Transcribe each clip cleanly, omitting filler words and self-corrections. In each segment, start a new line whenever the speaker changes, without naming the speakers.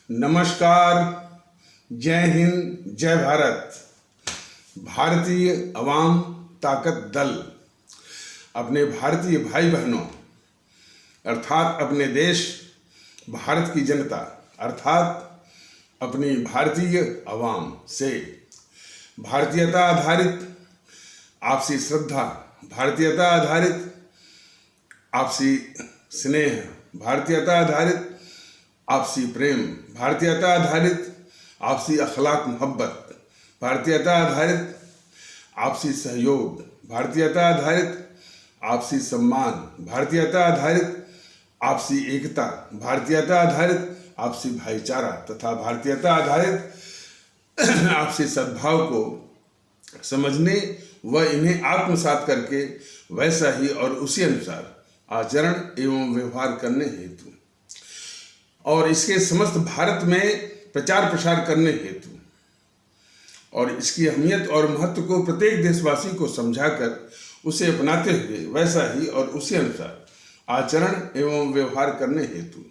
नमस्कार, जय हिंद, जय भारत। भारतीय अवाम ताकत दल अपने भारतीय भाई बहनों अर्थात अपने देश भारत की जनता अर्थात अपनी भारतीय अवाम से भारतीयता आधारित आपसी श्रद्धा, भारतीयता आधारित आपसी स्नेह, भारतीयता आधारित आपसी प्रेम, भारतीयता आधारित आपसी अखलाक मोहब्बत, भारतीयता आधारित आपसी सहयोग, भारतीयता आधारित आपसी सम्मान, भारतीयता आधारित आपसी एकता, भारतीयता आधारित आपसी भाईचारा तथा भारतीयता आधारित आपसी सद्भाव को समझने व इन्हें आत्मसात करके वैसा ही और उसी अनुसार आचरण एवं व्यवहार करने हेतु और इसके समस्त भारत में प्रचार प्रसार करने हेतु और इसकी अहमियत और महत्व को प्रत्येक देशवासी को समझाकर उसे अपनाते हुए वैसा ही और उसी अनुसार आचरण एवं व्यवहार करने हेतु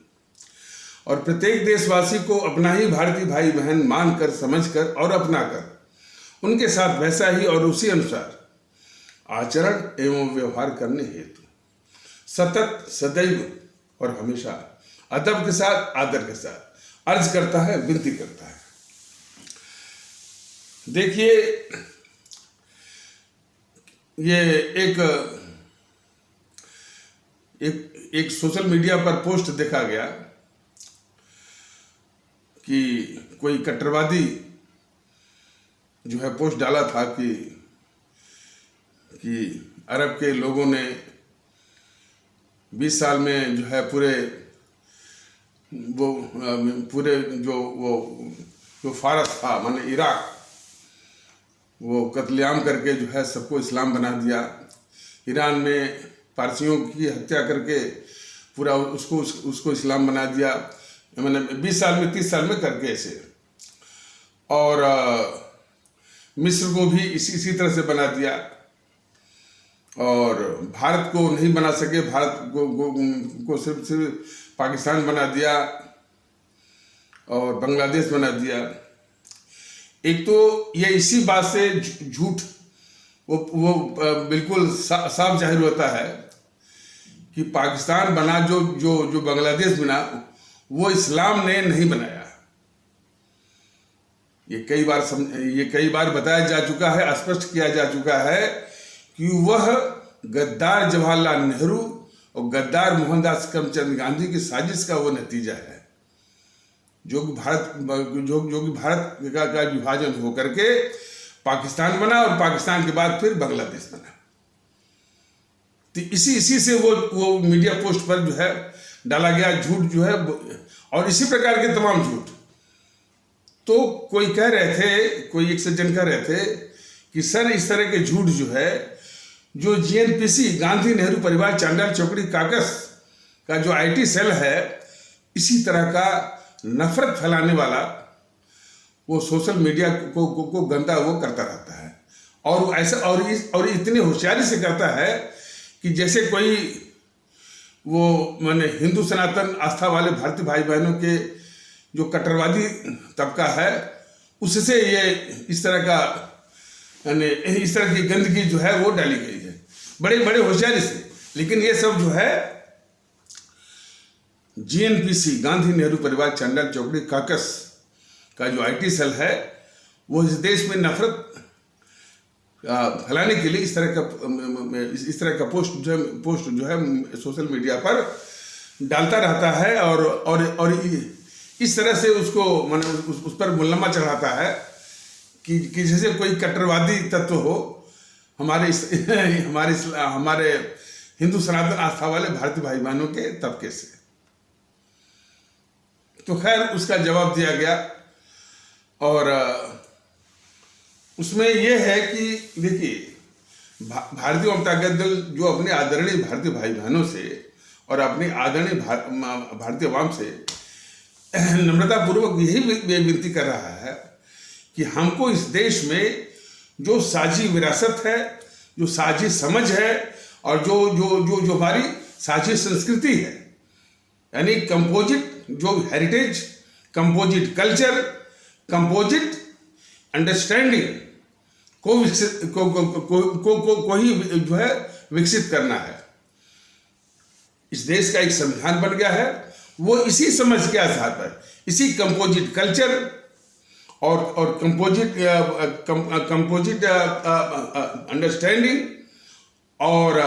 और प्रत्येक देशवासी को अपना ही भारतीय भाई बहन मानकर, समझकर और अपनाकर उनके साथ वैसा ही और उसी अनुसार आचरण एवं व्यवहार करने हेतु सतत, सदैव और हमेशा अदब के साथ, आदर के साथ अर्ज करता है, विनती करता है। देखिए, ये एक सोशल मीडिया पर पोस्ट देखा गया कि कोई कट्टरवादी जो है पोस्ट डाला था कि अरब के लोगों ने 20 साल में जो है पूरे जो फारस था माने इराक वो कत्लेआम करके जो है सबको इस्लाम बना दिया। ईरान में पारसियों की हत्या करके पूरा उसको इस्लाम बना दिया, मैंने 20 साल में 30 साल में करके ऐसे। और मिस्र को भी इसी तरह से बना दिया और भारत को नहीं बना सके, भारत को सिर्फ पाकिस्तान बना दिया और बांग्लादेश बना दिया। एक तो ये इसी बात से झूठ वो बिल्कुल साफ जाहिर होता है कि पाकिस्तान बना जो बांग्लादेश बना वो इस्लाम ने नहीं बनाया। ये कई बार बताया जा चुका है, स्पष्ट किया जा चुका है कि वह गद्दार जवाहरलाल नेहरू और गद्दार मोहनदास करमचंद गांधी की साजिश का वो नतीजा है जो कि भारत का विभाजन होकर के पाकिस्तान बना और पाकिस्तान के बाद फिर बांग्लादेश बना। तो इसी से वो मीडिया पोस्ट पर जो है डाला गया झूठ जो है और इसी प्रकार के तमाम झूठ। तो कोई एक सज्जन कह रहे थे कि सर इस तरह के झूठ जो है जो जीएनपीसी गांधी नेहरू परिवार चांडाल चौकड़ी काकस का जो आईटी सेल है इसी तरह का नफरत फैलाने वाला वो सोशल मीडिया को गंदा वो करता रहता है और ऐसा और इतनी होशियारी से करता है कि जैसे कोई वो माने हिंदू सनातन आस्था वाले भारतीय भाई बहनों के जो कट्टरवादी तबका है उससे ये इस तरह की गंदगी जो है वो डाली गई है बड़े होशियारी से। लेकिन ये सब जो है जीएनपीसी गांधी नेहरू परिवार चांडाल चौकड़ी काकस का जो आईटी सेल है वो इस देश में नफरत फैलाने के लिए इस तरह का पोस्ट जो है सोशल मीडिया पर डालता रहता है और इस तरह से उसको माने उस पर मुल्लमा चढ़ाता है कि जैसे कोई कट्टरवादी तत्व हो हमारे हिंदू सनातन आस्था वाले भारतीय भाई बहनों के तबके से। तो खैर उसका जवाब दिया गया और उसमें यह है कि देखिए भारतीय जनता दल जो अपने आदरणीय भारतीय भाई बहनों से और अपनी आदरणीय भारतीय अवाम से नम्रतापूर्वक यही विनती कर रहा है कि हमको इस देश में जो साझी विरासत है, जो साझी समझ है और जो हमारी साझी संस्कृति है यानी कंपोजिट जो heritage composite culture, composite understanding को विकसित को ही जो है विकसित करना है। इस देश का एक संविधान बन गया है, वो इसी समझ के आधार पर, इसी कंपोजिट कल्चर और कंपोजिट अंडरस्टैंडिंग और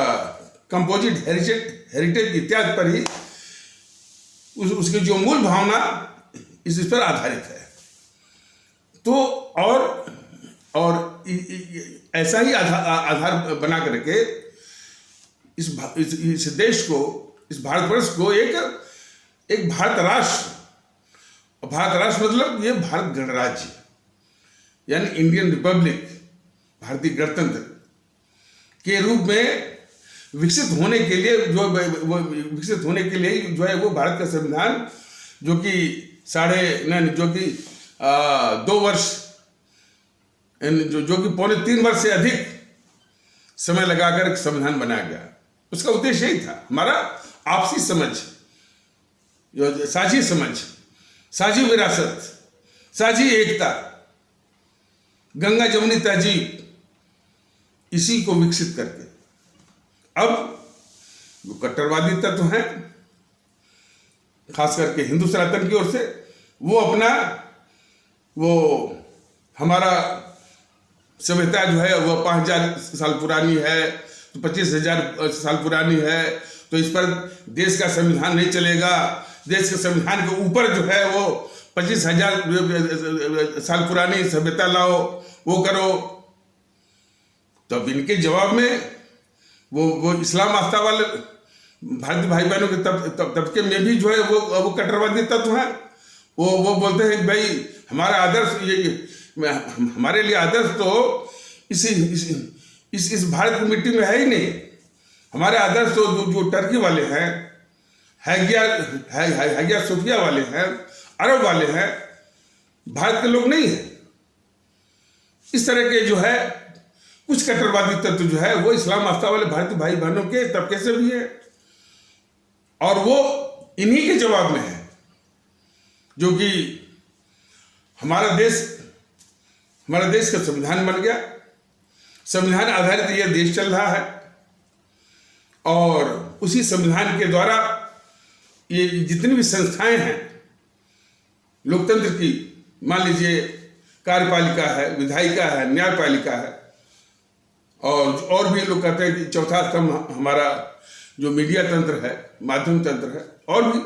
कंपोजिट हेरिटेज इत्यादि पर ही उसकी जो मूल भावना इस पर आधारित है। तो और ऐसा ही आधार बना करके इस देश को, इस भारतवर्ष को एक भारत राष्ट्र, भारत राष्ट्र मतलब ये भारत गणराज्य यानी इंडियन रिपब्लिक, भारतीय गणतंत्र के रूप में विकसित होने के लिए जो है वो भारत का संविधान जो कि 2 वर्ष जो कि पौने 3 वर्ष से अधिक समय लगाकर संविधान बनाया गया। उसका उद्देश्य यही था, हमारा आपसी समझ, साझी समझ, साझी विरासत, साझी एकता, गंगा जमुनी तहजीब, इसी को विकसित करके अब जो कट्टरवादी तत्व हैं, खास करके हिंदू सनातन की ओर से, वो हमारा सभ्यता जो है वो 5000 साल पुरानी है, तो 25,000 साल पुरानी है, तो इस पर देश का संविधान नहीं चलेगा, देश के संविधान के ऊपर जो है वो 25,000 साल पुरानी सभ्यता लाओ, वो करो। तब इनके जवाब में वो इस्लाम आस्था वाले भारतीय भाई बहनों के तबके में भी जो है वो कट्टरवादी तत्व हैं। वो बोलते हैं कि भाई हमारा आदर्श, हमारे लिए आदर्श तो इस भारत की मिट्टी में है ही नहीं। हमारे आदर्श तो जो टर्की वाले हैं, हैगिया सोफिया वाले हैं, अरब वाले हैं, भारत के लोग नहीं हैं। इस तरह के जो है कुछ कट्टरवादी तत्व जो है वो इस्लाम आस्था वाले भारतीय भाई बहनों के तबके से भी है, और वो इन्हीं के जवाब में है जो कि हमारा देश का संविधान बन गया, संविधान आधारित यह देश चल रहा है, और उसी संविधान के द्वारा ये जितनी भी संस्थाएं हैं लोकतंत्र की, मान लीजिए कार्यपालिका है, विधायिका है, न्यायपालिका है, और भी लोग कहते हैं कि चौथा स्तंभ हमारा जो मीडिया तंत्र है, माध्यम तंत्र है, और भी,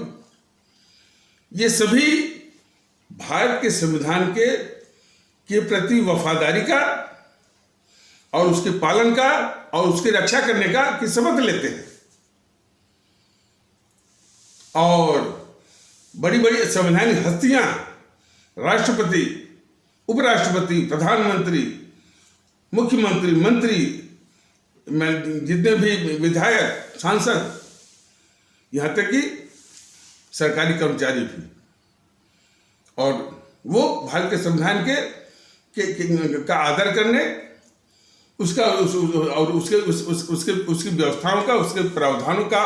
ये सभी भारत के संविधान के प्रति वफादारी का और उसके पालन का और उसकी रक्षा करने का की शपथ लेते हैं। और बड़ी बड़ी संवैधानिक हस्तियां, राष्ट्रपति, उपराष्ट्रपति, प्रधानमंत्री, मुख्यमंत्री, मंत्री, जितने भी विधायक, सांसद, यहां तक कि सरकारी कर्मचारी भी, और वो भारत के संविधान का आदर करने, उसकी व्यवस्थाओं का, उसके प्रावधानों का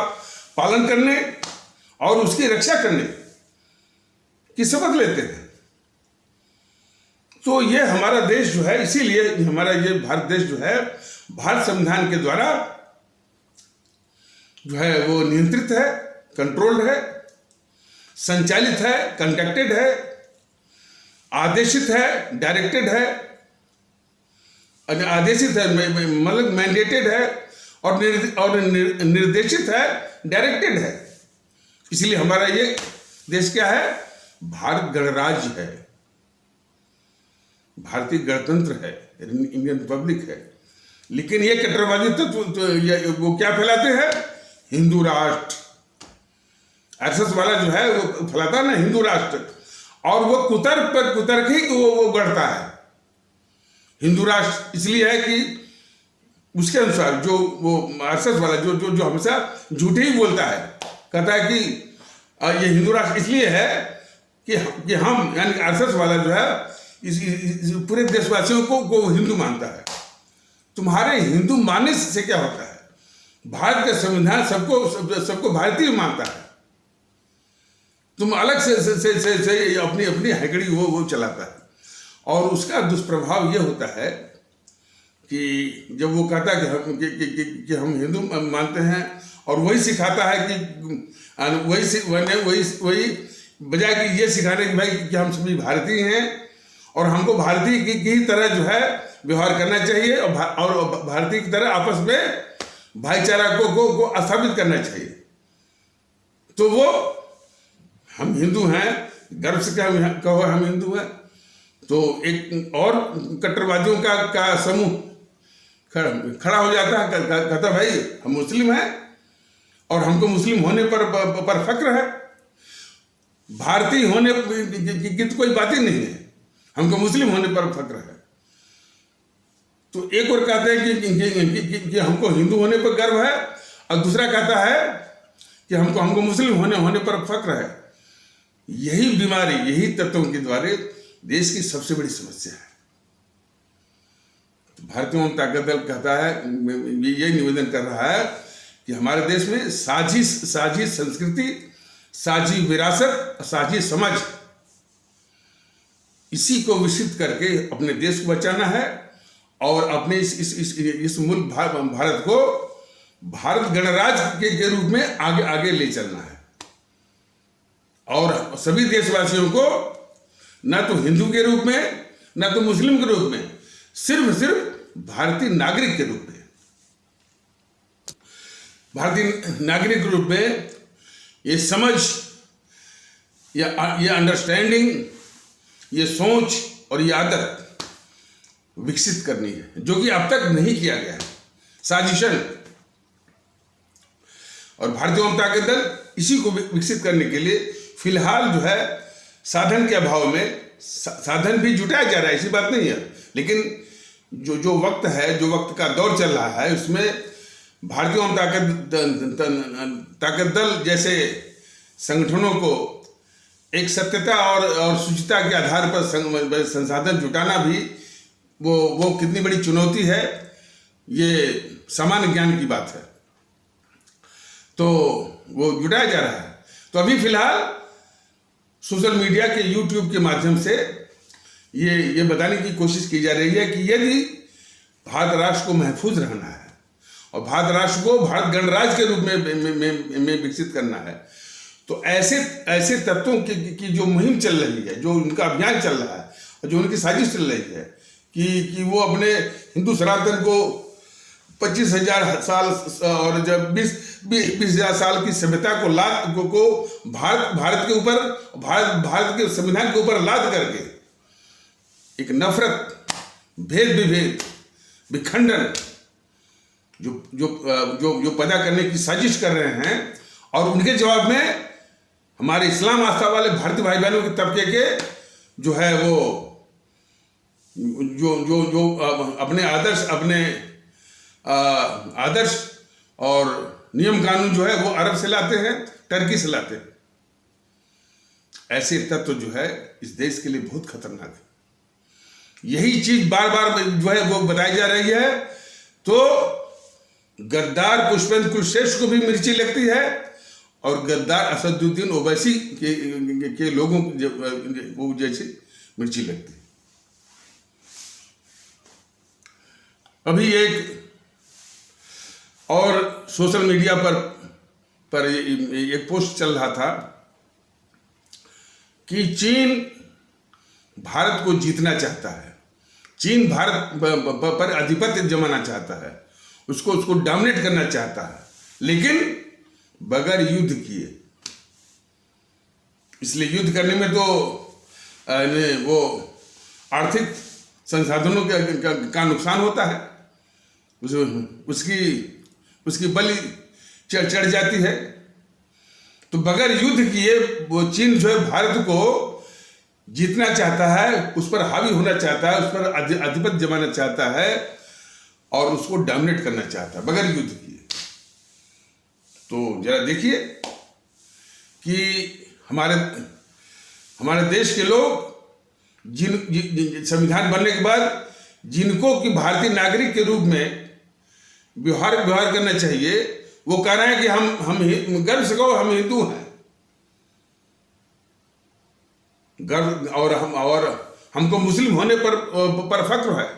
पालन करने और उसकी रक्षा करने की शपथ लेते हैं। तो ये हमारा देश जो है, इसीलिए हमारा ये भारत देश जो है भारत संविधान के द्वारा जो है वो नियंत्रित है, कंट्रोल्ड है, संचालित है, कंडक्टेड है, आदेशित है, डायरेक्टेड है, आदेशित है मतलब मैंडेटेड है, और निर्देशित है, डायरेक्टेड है। इसलिए हमारा ये देश क्या है? भारत गणराज्य है, भारतीय गणतंत्र है, इंडियन रिपब्लिक है। लेकिन ये कट्टरवादी तो वो क्या फैलाते हैं? हिंदू राष्ट्र। आरएसएस वाला जो है वो फैलाता ना हिंदू राष्ट्र, और वो कुतर्क ही वो गढ़ता है। हिंदू राष्ट्र इसलिए है कि उसके अनुसार जो वो आरएसएस वाला जो हमेशा झूठे ही बोलता है, कहता है कि ये हिंदू राष्ट्र इसलिए है कि हम, यानी आरएसएस वाला जो है इस पूरे देशवासियों को हिंदू मानता है। तुम्हारे हिंदू मानने से क्या होता है? भारत का संविधान सबको भारतीय मानता है। तुम अलग से अपनी अपनी हैकड़ी वो चलाता है। और उसका दुष्प्रभाव ये होता है कि जब वो कहता है कि हम हिंदू मानते हैं, और वही सिखाता है कि वही बजाय कि ये सिखाने कि भाई कि हम सभी भारतीय हैं और हमको भारतीय की तरह जो है व्यवहार करना चाहिए, और भारतीय की तरह आपस में भाईचारा को स्थापित करना चाहिए। तो वो हम हिंदू हैं, गर्व से कहो हम हिंदू हैं, तो एक और कट्टरवादियों का समूह खड़ा हो जाता है, कहता भाई हम मुस्लिम हैं और हमको मुस्लिम होने पर फक्र है, भारतीय होने की तो कोई बात ही नहीं है, हमको मुस्लिम होने पर फक्र है। तो एक और कहते हैं कि हमको हिंदू होने पर गर्व है, और दूसरा कहता है कि हमको मुस्लिम होने पर फक्र है। यही बीमारी, यही तत्वों के द्वारा देश की सबसे बड़ी समस्या है। तो भारतीय ताकत दल कहता है, ये निवेदन कर रहा है कि हमारे देश में साझी संस्कृति, साझी विरासत, साझी समझ, इसी को विकसित करके अपने देश को बचाना है और अपने इस मुल्क भारत को भारत गणराज्य के रूप में आगे ले चलना है। और सभी देशवासियों को न तो हिंदू के रूप में, न तो मुस्लिम के रूप में, सिर्फ भारतीय नागरिक के रूप में, भारतीय नागरिक के रूप में ये समझ, ये अंडरस्टैंडिंग, ये सोच और ये आदत विकसित करनी है, जो कि अब तक नहीं किया गया है, साजिशन। और भारतीय जनता पार्टी दल इसी को विकसित करने के लिए फिलहाल जो है साधन के अभाव में, साधन भी जुटाया जा रहा है, ऐसी बात नहीं है, लेकिन जो वक्त है, जो वक्त का दौर चल रहा है, उसमें भारतीय ताकत दल जैसे संगठनों को एक सत्यता और शुचिता के आधार पर संसाधन जुटाना भी वो कितनी बड़ी चुनौती है, ये सामान्य ज्ञान की बात है। तो वो जुटाया जा रहा है। तो अभी फिलहाल सोशल मीडिया के यूट्यूब के माध्यम से ये बताने की कोशिश की जा रही है कि यदि भारत राष्ट्र को महफूज रहना है और भारत राष्ट्र को भारत गणराज्य के रूप में विकसित करना है, तो ऐसे तत्वों की जो मुहिम चल रही है, जो उनका अभियान चल रहा है, और जो उनकी साजिश चल रही है कि वो अपने हिंदू सनातन को 25,000 साल और जब 20,000 साल की सभ्यता को भारत के ऊपर, भारत के संविधान के ऊपर लाद करके एक नफरत, भेद विभेद, विखंडन जो पैदा करने की साजिश कर रहे हैं, और उनके जवाब में हमारे इस्लाम आस्था वाले भारतीय भाई बहनों के तबके के जो है वो जो अपने आदर्श और नियम कानून जो है वो अरब से लाते हैं, टर्की से लाते हैं। ऐसे तत्व जो है इस देश के लिए बहुत खतरनाक है। यही चीज बार बार जो है वो बताई जा रही है, तो गद्दार पुष्पेंद्र कुलश्रेष्ठ को भी मिर्ची लगती है, और गद्दार असदुद्दीन ओवैसी के लोगों को जैसी मिर्ची लगती है। अभी एक और सोशल मीडिया पर एक पोस्ट चल रहा था कि चीन भारत को जीतना चाहता है, चीन भारत पर आधिपत्य जमाना चाहता है, उसको डोमिनेट करना चाहता है, लेकिन बगैर युद्ध किए। इसलिए युद्ध करने में तो वो आर्थिक संसाधनों का नुकसान होता है, उसकी बलि चढ़ जाती है। तो बगैर युद्ध किए वो चीन जो है भारत को जीतना चाहता है, उस पर हावी होना चाहता है, उस पर आधिपत्य जमाना चाहता है और उसको डोमिनेट करना चाहता है बगैर युद्ध किए। तो जरा देखिए कि हमारे देश के लोग संविधान बनने के बाद जिनको कि भारतीय नागरिक के रूप में व्यवहार करना चाहिए, वो कह रहे हैं कि हम गर्व से कहो हम हिंदू हैं। गर्व, और हमको मुस्लिम होने पर फख्र है।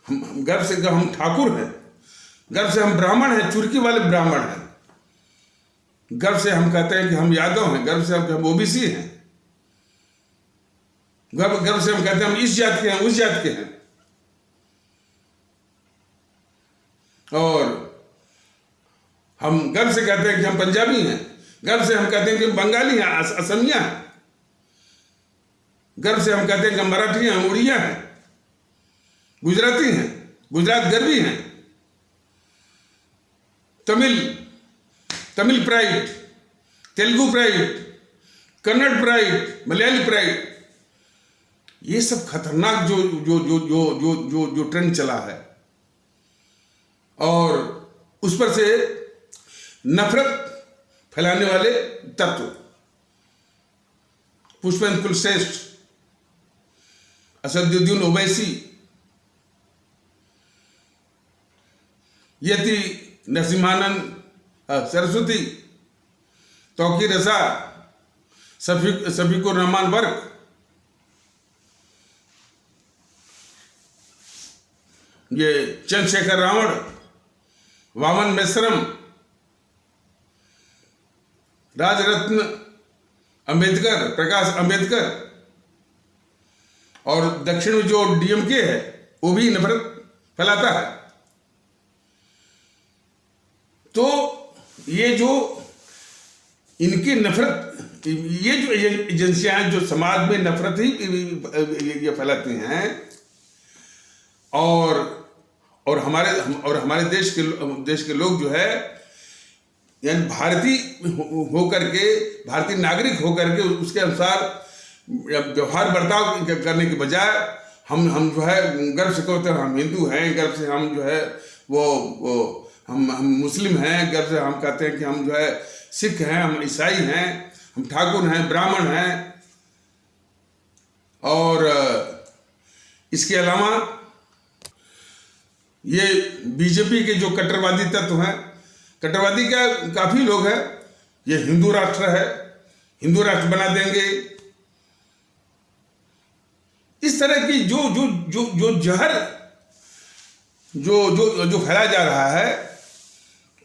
हम गर्व से हम ठाकुर हैं, गर्व से हम ब्राह्मण हैं, चुरकी वाले ब्राह्मण हैं। गर्व से हम कहते हैं कि हम यादव हैं, गर्व से हम ओबीसी हैं, गर्व से हम कहते हैं हम इस जात के हैं, उस जात के हैं। और हम गर्व से कहते हैं कि हम पंजाबी हैं, गर्व से हम कहते हैं कि हम बंगाली हैं, असमिया हैं। गर्व से हम कहते हैं कि हम मराठी हैं, उड़िया हैं, गुजराती हैं, गुजरात गर्वी हैं, Tamil pride, Telugu pride, Kannada pride, Malayali pride. ये सब खतरनाक जो जो जो जो जो जो जो ट्रेंड चला है, और उस पर से नफरत फैलाने वाले तत्व, पुष्पेंद्र कुलश्रेष्ठ, असदुद्दीन ओवैसी, यति नरसिम्हानंद सरस्वती, तौकीर रजा, शफीकुर रहमान वर्क, ये चंद्रशेखर रावण, वामन मेश्रम, राजरत्न अंबेडकर, प्रकाश अंबेडकर, और दक्षिण में जो डीएमके है वो भी नफरत फैलाता है। तो ये जो इनकी नफरत, ये जो एजेंसियां हैं जो समाज में नफरत ही ये फैलाती हैं, और हमारे देश के लोग जो है, यानी भारतीय होकर के, भारतीय नागरिक होकर के उसके अनुसार व्यवहार बर्ताव करने के बजाय हम जो है गर्व से कहते हैं हम हिंदू हैं, गर्व से हम जो है वो हम मुस्लिम हैं, गर्व से हम कहते हैं कि हम जो है सिख हैं, हम ईसाई हैं, हम ठाकुर हैं, ब्राह्मण हैं। और इसके अलावा ये बीजेपी के जो कट्टरवादी तत्व हैं, कट्टरवादी का काफी लोग हैं, ये हिंदू राष्ट्र है, हिंदू राष्ट्र बना देंगे, इस तरह की जो जो जो जो जहर जो जो जो फैलाया जा रहा है।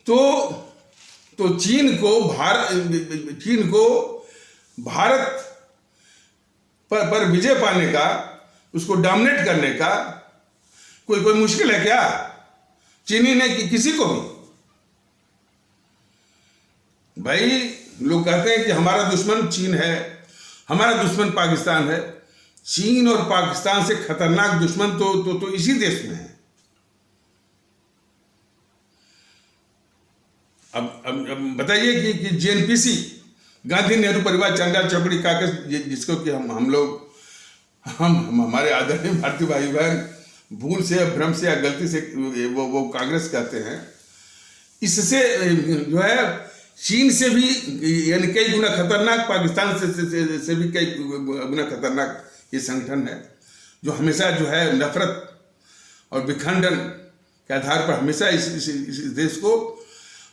तो चीन को भारत पर विजय पाने का, उसको डोमिनेट करने का कोई मुश्किल है क्या? चीनी ने किसी को भी, भाई लोग कहते हैं कि हमारा दुश्मन चीन है, हमारा दुश्मन पाकिस्तान है। चीन और पाकिस्तान से खतरनाक दुश्मन तो इसी देश में है। अब बताइए कि जेएनपीसी, गांधी नेहरू परिवार चांदा चौकड़ी कागज, जिसको कि हम लोग हमारे आदरणीय भारतीय भाई बहन भूल से, भ्रम से या गलती से वो कांग्रेस कहते हैं, इससे जो है चीन से भी यानी कई गुना खतरनाक, पाकिस्तान से भी कई गुना खतरनाक ये संगठन है, जो हमेशा जो है नफरत और विखंडन के आधार पर हमेशा इस देश को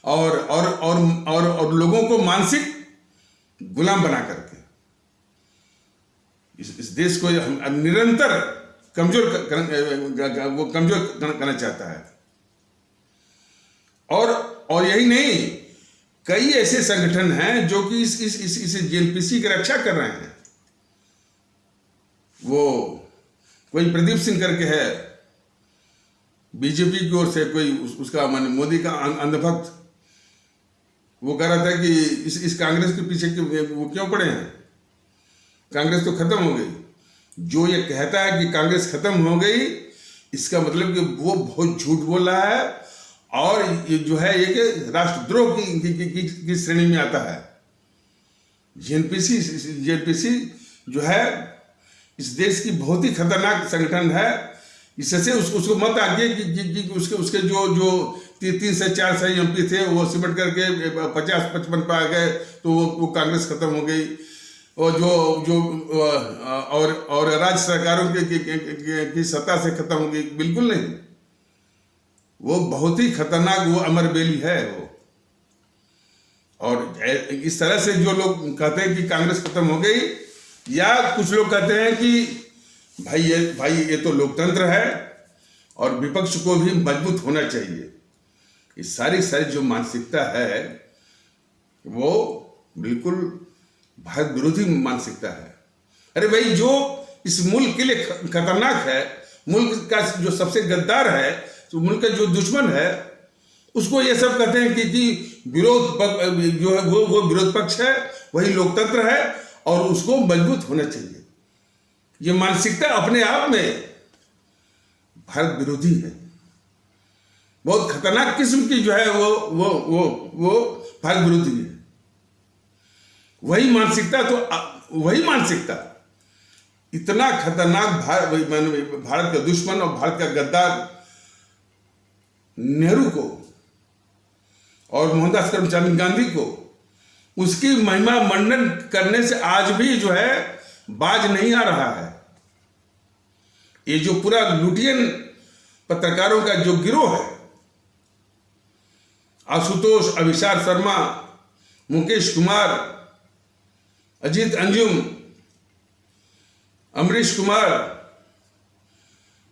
और लोगों को मानसिक गुलाम बना करके इस देश को निरंतर कमजोर करना चाहता है। और यही नहीं, कई ऐसे संगठन हैं जो कि इस जेएनपीसी की रक्षा कर रहे हैं। वो कोई प्रदीप सिंह करके है बीजेपी की ओर से, कोई उसका मान मोदी का अंधभक्त, वो कह रहा था कि इस कांग्रेस के पीछे वो क्यों पड़े हैं, कांग्रेस तो खत्म हो गई। जो ये कहता है कि कांग्रेस खत्म हो गई, इसका मतलब कि वो बहुत झूठ बोल रहा है, और ये जो है ये कि राष्ट्रद्रोह की श्रेणी में आता है। जेएनपीसी जो है इस देश की बहुत ही खतरनाक संगठन है। इससे उसको मत आगे कि उसके जो 3 से 4 सही एमपी थे वो सिमट करके 50-55 पे आ गए, तो वो कांग्रेस खत्म हो गई। और जो और राज्य सरकारों की सत्ता से खत्म हो गई, बिल्कुल नहीं। वो बहुत ही खतरनाक, वो अमरबेली है वो। और इस तरह से जो लोग कहते हैं कि कांग्रेस खत्म हो गई, या कुछ लोग कहते हैं कि भाई ये तो लोकतंत्र है और विपक्ष को भी मजबूत होना चाहिए। ये सारी जो मानसिकता है वो बिल्कुल भारत विरोधी मानसिकता है। अरे भाई, जो इस मुल्क के लिए खतरनाक है, मुल्क का जो सबसे गद्दार है, जो मुल्क का जो दुश्मन है, उसको ये सब कहते हैं कि विरोध जो है वो विरोध पक्ष है, वही लोकतंत्र है और उसको मजबूत होना चाहिए। ये मानसिकता अपने आप में भारत विरोधी है, बहुत खतरनाक किस्म की जो है वो भारत विरोधी है। वही मानसिकता इतना खतरनाक भारत का दुश्मन और भारत का गद्दार नेहरू को और मोहनदास करमचंद गांधी को उसकी महिमा मंडन करने से आज भी जो है बाज नहीं आ रहा है। ये जो पूरा लुटियन पत्रकारों का जो गिरोह है, आशुतोष, अभिषार शर्मा, मुकेश कुमार, अजीत अंजुम, अमरीश कुमार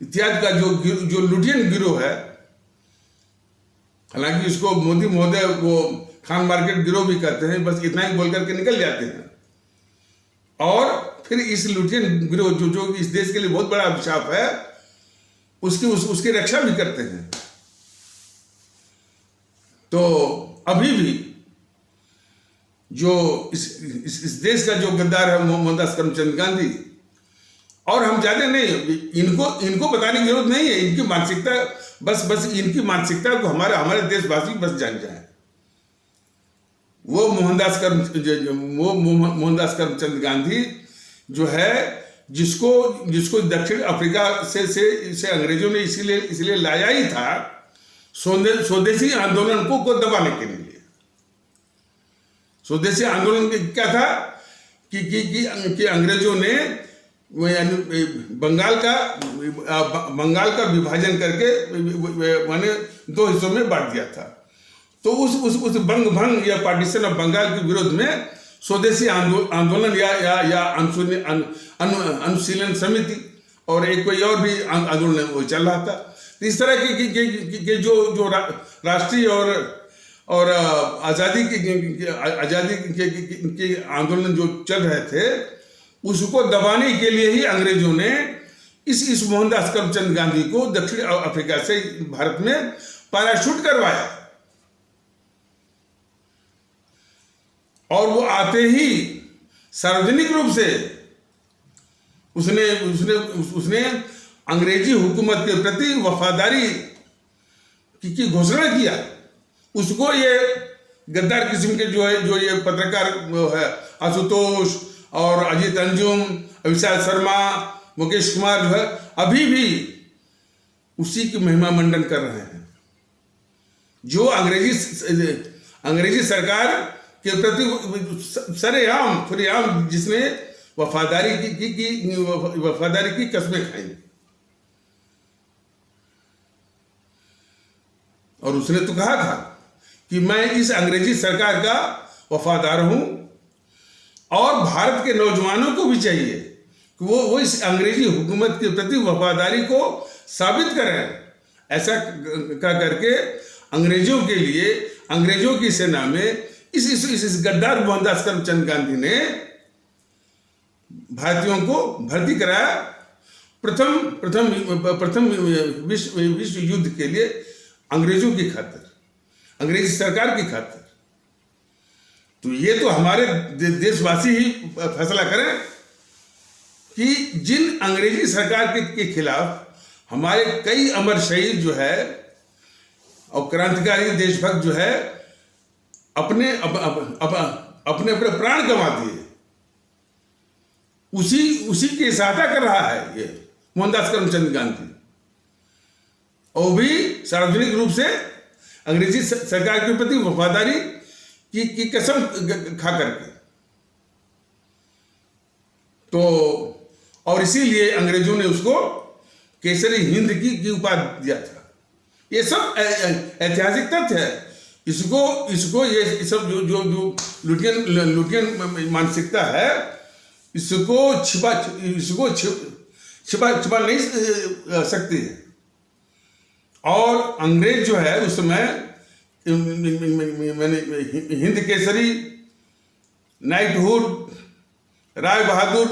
इत्यादि का जो लुटियन गिरोह है, हालांकि इसको मोदी महोदय वो खान मार्केट गिरोह भी कहते हैं, बस इतना ही बोल करके निकल जाते हैं। और फिर इस लुटियन गिरोह जो इस देश के लिए बहुत बड़ा अभिशाप है, उसकी रक्षा भी करते हैं। तो अभी भी जो इस देश का जो गद्दार है मोहनदास करमचंद गांधी, और हम ज्यादा नहीं, इनको बताने की जरूरत नहीं है। इनकी मानसिकता बस इनकी मानसिकता को हमारे देशवासी बस जान जाए। वो मोहनदास करमचंद गांधी जो है, जिसको दक्षिण अफ्रीका से अंग्रेजों ने इसीलिए लाया ही था स्वदेशी आंदोलन को दबाने के लिए। स्वदेशी आंदोलन क्या था कि अंग्रेजों ने बंगाल का विभाजन करके माने 2 हिस्सों में बांट दिया था। तो उस भंग या पार्टीशन ऑफ बंगाल के विरोध में स्वदेशी आंदोलन या अनुशीलन समिति और एक कोई और भी आंदोलन वो चल रहा था। तो इस तरह के जो राष्ट्रीय और आज़ादी के आंदोलन जो चल रहे थे, उसको दबाने के लिए ही अंग्रेजों ने इस मोहनदास करमचंद गांधी को दक्षिण अफ्रीका से भारत में पैराशूट करवाया। और वो आते ही सार्वजनिक रूप से उसने अंग्रेजी हुकूमत के प्रति वफादारी की घोषणा किया। उसको ये गद्दार किस्म के जो ये पत्रकार है, आशुतोष और अजीत अंजुम, अभिषार शर्मा, मुकेश कुमार जो है, अभी भी उसी की महिमा मंडन कर रहे हैं। जो अंग्रेजी सरकार के प्रति सरेआम जिसने वफादारी की कस्में खाई, और उसने तो कहा था कि मैं इस अंग्रेजी सरकार का वफादार हूं, और भारत के नौजवानों को भी चाहिए कि वो इस अंग्रेजी हुकूमत के प्रति वफादारी को साबित करें। ऐसा करके अंग्रेजों के लिए, अंग्रेजों की सेना में इस गद्दार मोहनदास करमचंद गांधी ने भारतीयों को भर्ती कराया। प्रथम विश्व युद्ध के लिए अंग्रेजों की खातिर, अंग्रेजी सरकार की खातिर। तो ये तो हमारे देशवासी ही फैसला करें कि जिन अंग्रेजी सरकार के खिलाफ हमारे कई अमर शहीद जो है और क्रांतिकारी देशभक्त जो है अपने प्राण गंवा दिए, उसी की सहायता कर रहा है ये मोहनदास करमचंद गांधी, और भी सार्वजनिक रूप से अंग्रेजी सरकार के प्रति वफादारी की कसम खा करके। तो और इसीलिए अंग्रेजों ने उसको केसरी हिंद की उपाधि दिया था। ये सब ऐतिहासिक तथ्य है। इसको ये सब जो लुटियन मानसिकता है, इसको छिपा नहीं सकती है। और अंग्रेज जो है उस समय मैंने हिंद केसरी, नाइटहुड, राय बहादुर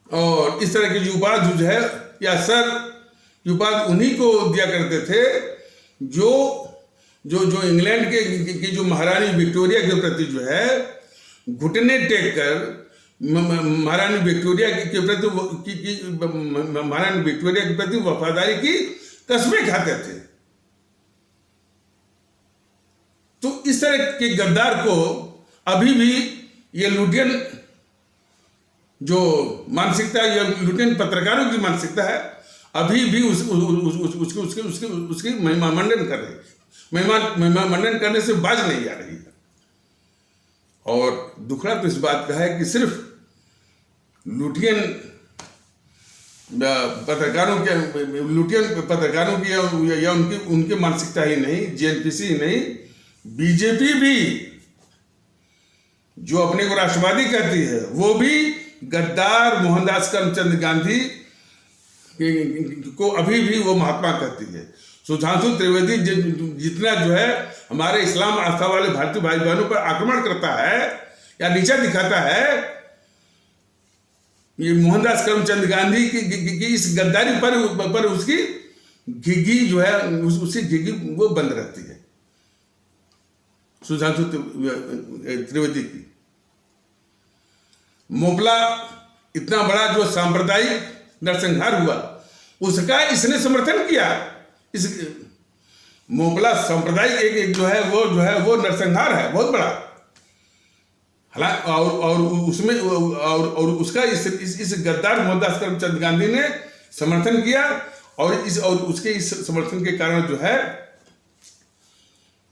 और इस तरह की जो उपाधि जो है या सर, ये उपाधि उन्हीं को दिया करते थे जो जो जो इंग्लैंड की जो महारानी विक्टोरिया के प्रति जो है घुटने टेक कर महारानी विक्टोरिया के प्रति महारानी विक्टोरिया के प्रति वफादारी की कस्में खाते थे। तो इस तरह के गद्दार को अभी भी ये लुटियन जो मानसिकता, ये लुटियन पत्रकारों की मानसिकता है, अभी भी उसकी महिमा मंडन कर रही है, महिमा मंडन करने से बाज नहीं आ रही है। और दुखड़ा तो इस बात का है कि सिर्फ लुटियन पत्रकारों की या उनकी मानसिकता ही नहीं, जेएनपीसी ही नहीं, बीजेपी भी जो अपने को राष्ट्रवादी कहती है वो भी गद्दार मोहनदास करमचंद गांधी को अभी भी वो महात्मा कहती है। सुधांशु त्रिवेदी जितना जो है हमारे इस्लाम आस्था वाले भारतीय भाई बहनों पर आक्रमण करता है या नीचा दिखाता है, ये मोहनदास करमचंद गांधी की इस गद्दारी पर उसकी घिघी जो है उसकी घिघी वो बंद रहती है, सुधांशु त्रिवेदी की। मोपला इतना बड़ा जो सांप्रदायिक नरसंहार हुआ उसका इसने समर्थन किया। इस मोपला सांप्रदायिक एक जो है वो नरसंहार है बहुत बड़ा। हालांकि और उसमें और उसका इस गद्दार मोहनदास करमचंद गांधी ने समर्थन किया और उसके इस समर्थन के कारण जो है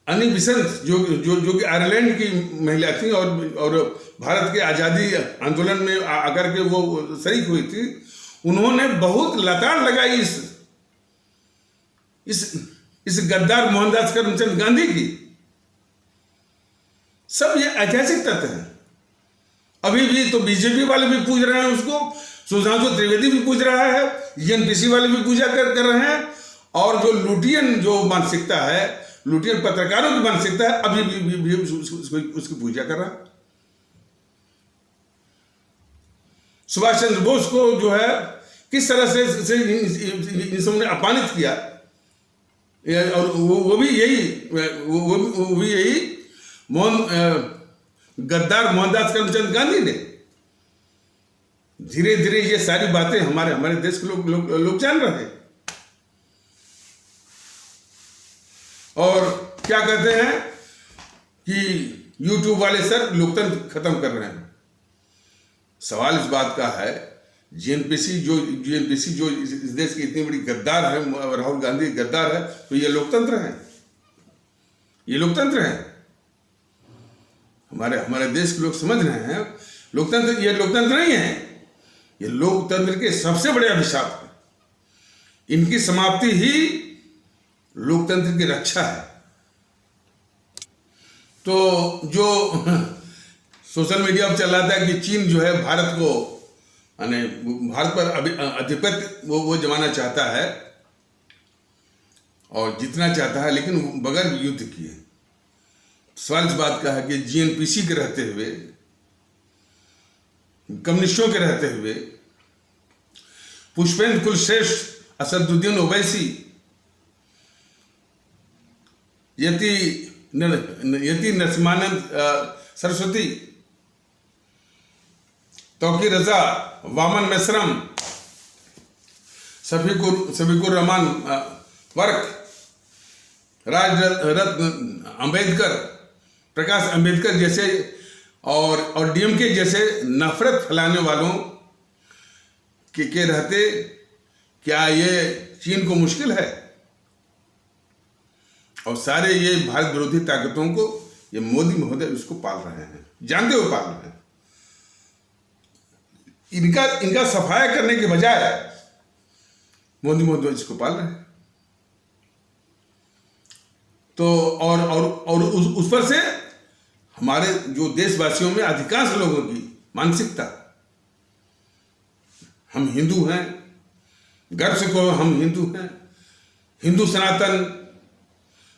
अनी बिसेंट जो कि आयरलैंड की महिला थी और भारत के आज़ादी आंदोलन में आकर के वो शरीक हुई थी, उन्होंने बहुत लताड़ लगाई इस गद्दार मोहनदास करमचंद गांधी की। सब ये ऐतिहासिक तथ्य हैं। अभी भी तो बीजेपी वाले भी पूज रहे हैं उसको, सुधांशु त्रिवेदी भी पूज रहा है, जेएनपीसी वाले भी पूजा कर रहे हैं, और जो लुटियन जो मानसिकता है, लुटियन पत्रकारों की मानसिकता है, अभी भी उसकी पूजा कर रहा है। सुभाष चंद्र बोस को जो है किस तरह से इन सबने अपमानित किया, और वो भी यही गद्दार मोहनदास करमचंद गांधी ने। धीरे धीरे ये सारी बातें हमारे देश के लोग जान रहे हैं। और क्या कहते हैं कि यूट्यूब वाले सर लोकतंत्र खत्म कर रहे हैं। सवाल इस बात का है, जेएनपीसी जो इस देश की इतनी बड़ी गद्दार है, राहुल गांधी गद्दार है, तो ये लोकतंत्र है? ये लोकतंत्र है? हमारे देश के लोग समझ रहे हैं लोकतंत्र ये लोकतंत्र नहीं है, ये लोकतंत्र के सबसे बड़े अभिशाप है। इनकी समाप्ति ही लोकतंत्र की रक्षा है। तो जो सोशल मीडिया पर चल रहा था कि चीन जो है भारत को भारत पर आधिपत्य वो जमाना चाहता है और जितना चाहता है, लेकिन बगैर युद्ध किए। सवाल इस बात का है कि जेएनपीसी के रहते हुए, कम्युनिस्टों के रहते हुए, पुष्पेंद्र कुलश्रेष्ठ, असदुद्दीन ओवैसी, यति नरसिम्हानंद सरस्वती, तौकीर रजा, वामन मेश्राम, शफीकुर रहमान वर्क, राजरत्न अंबेडकर, प्रकाश अंबेडकर जैसे और डीएमके जैसे नफरत फैलाने वालों के रहते क्या ये चीन को मुश्किल है? और सारे ये भारत विरोधी ताकतों को ये मोदी महोदय इसको पाल रहे हैं, जानते हुए पाल रहे हैं। इनका सफाया करने के बजाय मोदी महोदय इसको पाल रहे हैं। तो और उस पर से हमारे जो देशवासियों में अधिकांश लोगों की मानसिकता, हम हिंदू हैं, गर्व से कहो हम हिंदू हैं, हिंदू सनातन,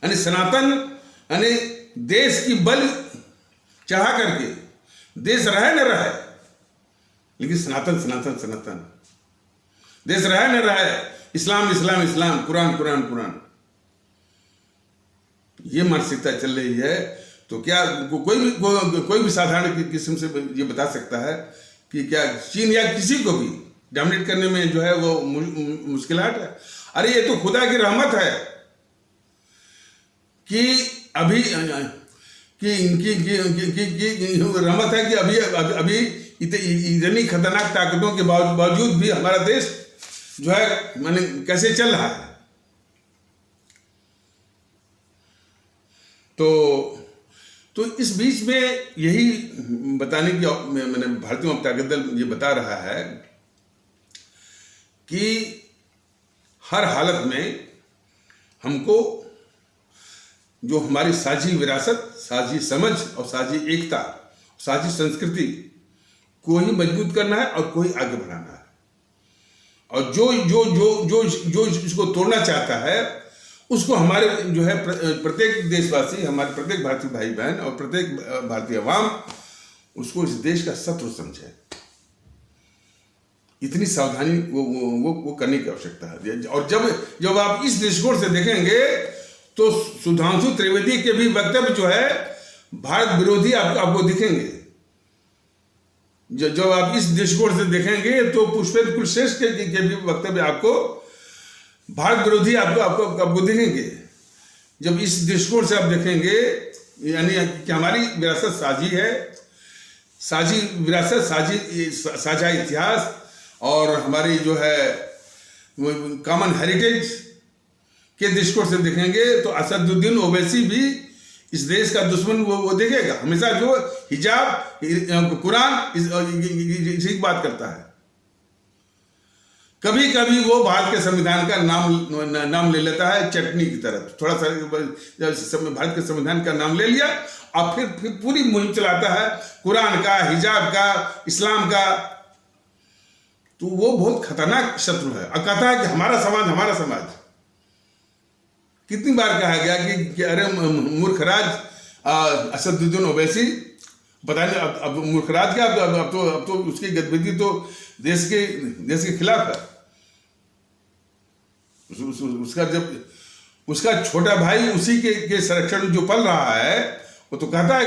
यानी सनातन यानी देश की बल चढ़ा करके देश रहे न रहे, लेकिन सनातन सनातन सनातन, देश रहे न रहे, इस्लाम इस्लाम इस्लाम, कुरान कुरान कुरान, ये मानसिकता चल रही है। तो क्या कोई भी साधारण किस्म से ये बता सकता है कि क्या चीन या किसी को भी डोमिनेट करने में जो है वो मुश्किलात है? अरे ये तो खुदा की रहमत है कि अभी कि इनकी रहमत है कि अभी इतनी खतरनाक ताकतों के बावजूद भी हमारा देश जो है माने कैसे चल रहा है। तो इस बीच में यही बताने की मैंने भारतीय ताकत दल ये बता रहा है कि हर हालत में हमको जो हमारी साझी विरासत, साझी समझ और साझी एकता, साझी संस्कृति को ही मजबूत करना है और को ही आगे बढ़ाना है। और जो जो जो जो जो इसको तोड़ना चाहता है उसको हमारे जो है प्रत्येक देशवासी, हमारे प्रत्येक भारतीय भाई बहन और प्रत्येक भारतीय अवाम उसको इस देश का शत्रु समझे। इतनी सावधानी वो करने की आवश्यकता है। और जब आप इस दृष्टिकोण से देखेंगे तो सुधांशु त्रिवेदी के भी वक्तव्य जो है भारत विरोधी आपको दिखेंगे। जब आप इस दृष्टिकोण से देखेंगे तो पुष्पेंद्र कुलश्रेष्ठ के भी वक्तव्य आपको भारत विरोधी आपको दिखेंगे। जब इस दृष्टिकोण से आप देखेंगे यानी कि हमारी विरासत साझी है, साझी विरासत, साझा इतिहास और हमारी जो है कॉमन हेरिटेज के दृष्टिकोण से देखेंगे तो असदुद्दीन ओवैसी भी इस देश का दुश्मन वो देखेगा। हमेशा जो हिजाब, कुरान इसी की बात करता है। कभी कभी वो भारत के संविधान का नाम ले लेता है चटनी की तरह, थोड़ा सा भारत के संविधान का नाम ले लिया और फिर पूरी मुहिम चलाता है कुरान का, हिजाब का, इस्लाम का। तो वो बहुत खतरनाक शत्रु है। और कहता है कि हमारा समाज, हमारा समाज। कितनी बार कहा गया कि अरे मूर्खराज असदुद्दीन ओवैसी, पता नहीं अब मूर्खराज क्या, अब तो उसकी गतिविधि तो देश के खिलाफ है। उसका छोटा भाई उसी के संरक्षण जो पल रहा है, वो तो कहता है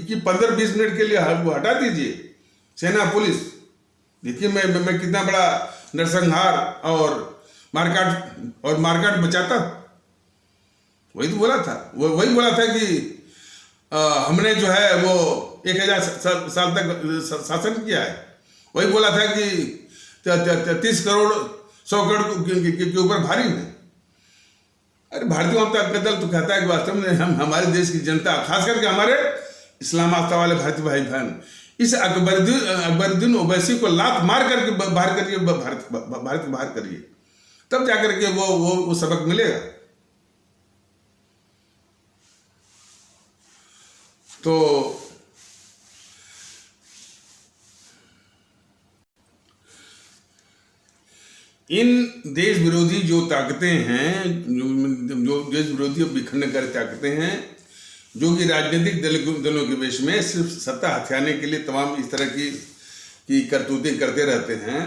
कि 15-20 मिनट के लिए वो हटा दीजिए सेना पुलिस। देखिए मैं कितना बड़ा नरसंहार और मारकाट बचाता। वही तो बोला था, वही बोला था कि हमने जो है वो 1000 साल तक शासन किया है। वही बोला था कि 30 करोड़ 100 करोड़ के ऊपर भारी है। अरे भारतीय जनता दल तो कहता है कि वास्तव में हमारे देश की जनता, खास करके हमारे इस्लाम आस्था वाले भारतीय भाई बहन, इस अकबरुद्दीन ओवैसी को लात मार करके बाहर करिए, भारत बाहर करिए, तब जाकर के वो सबक मिलेगा। तो इन देश विरोधी जो ताकतें हैं, जो देश विरोधी विखंडनकारी ताकतें हैं, जो कि राजनीतिक दलों के वेश में सिर्फ सत्ता हथियाने के लिए तमाम इस तरह की करतूतें करते रहते हैं।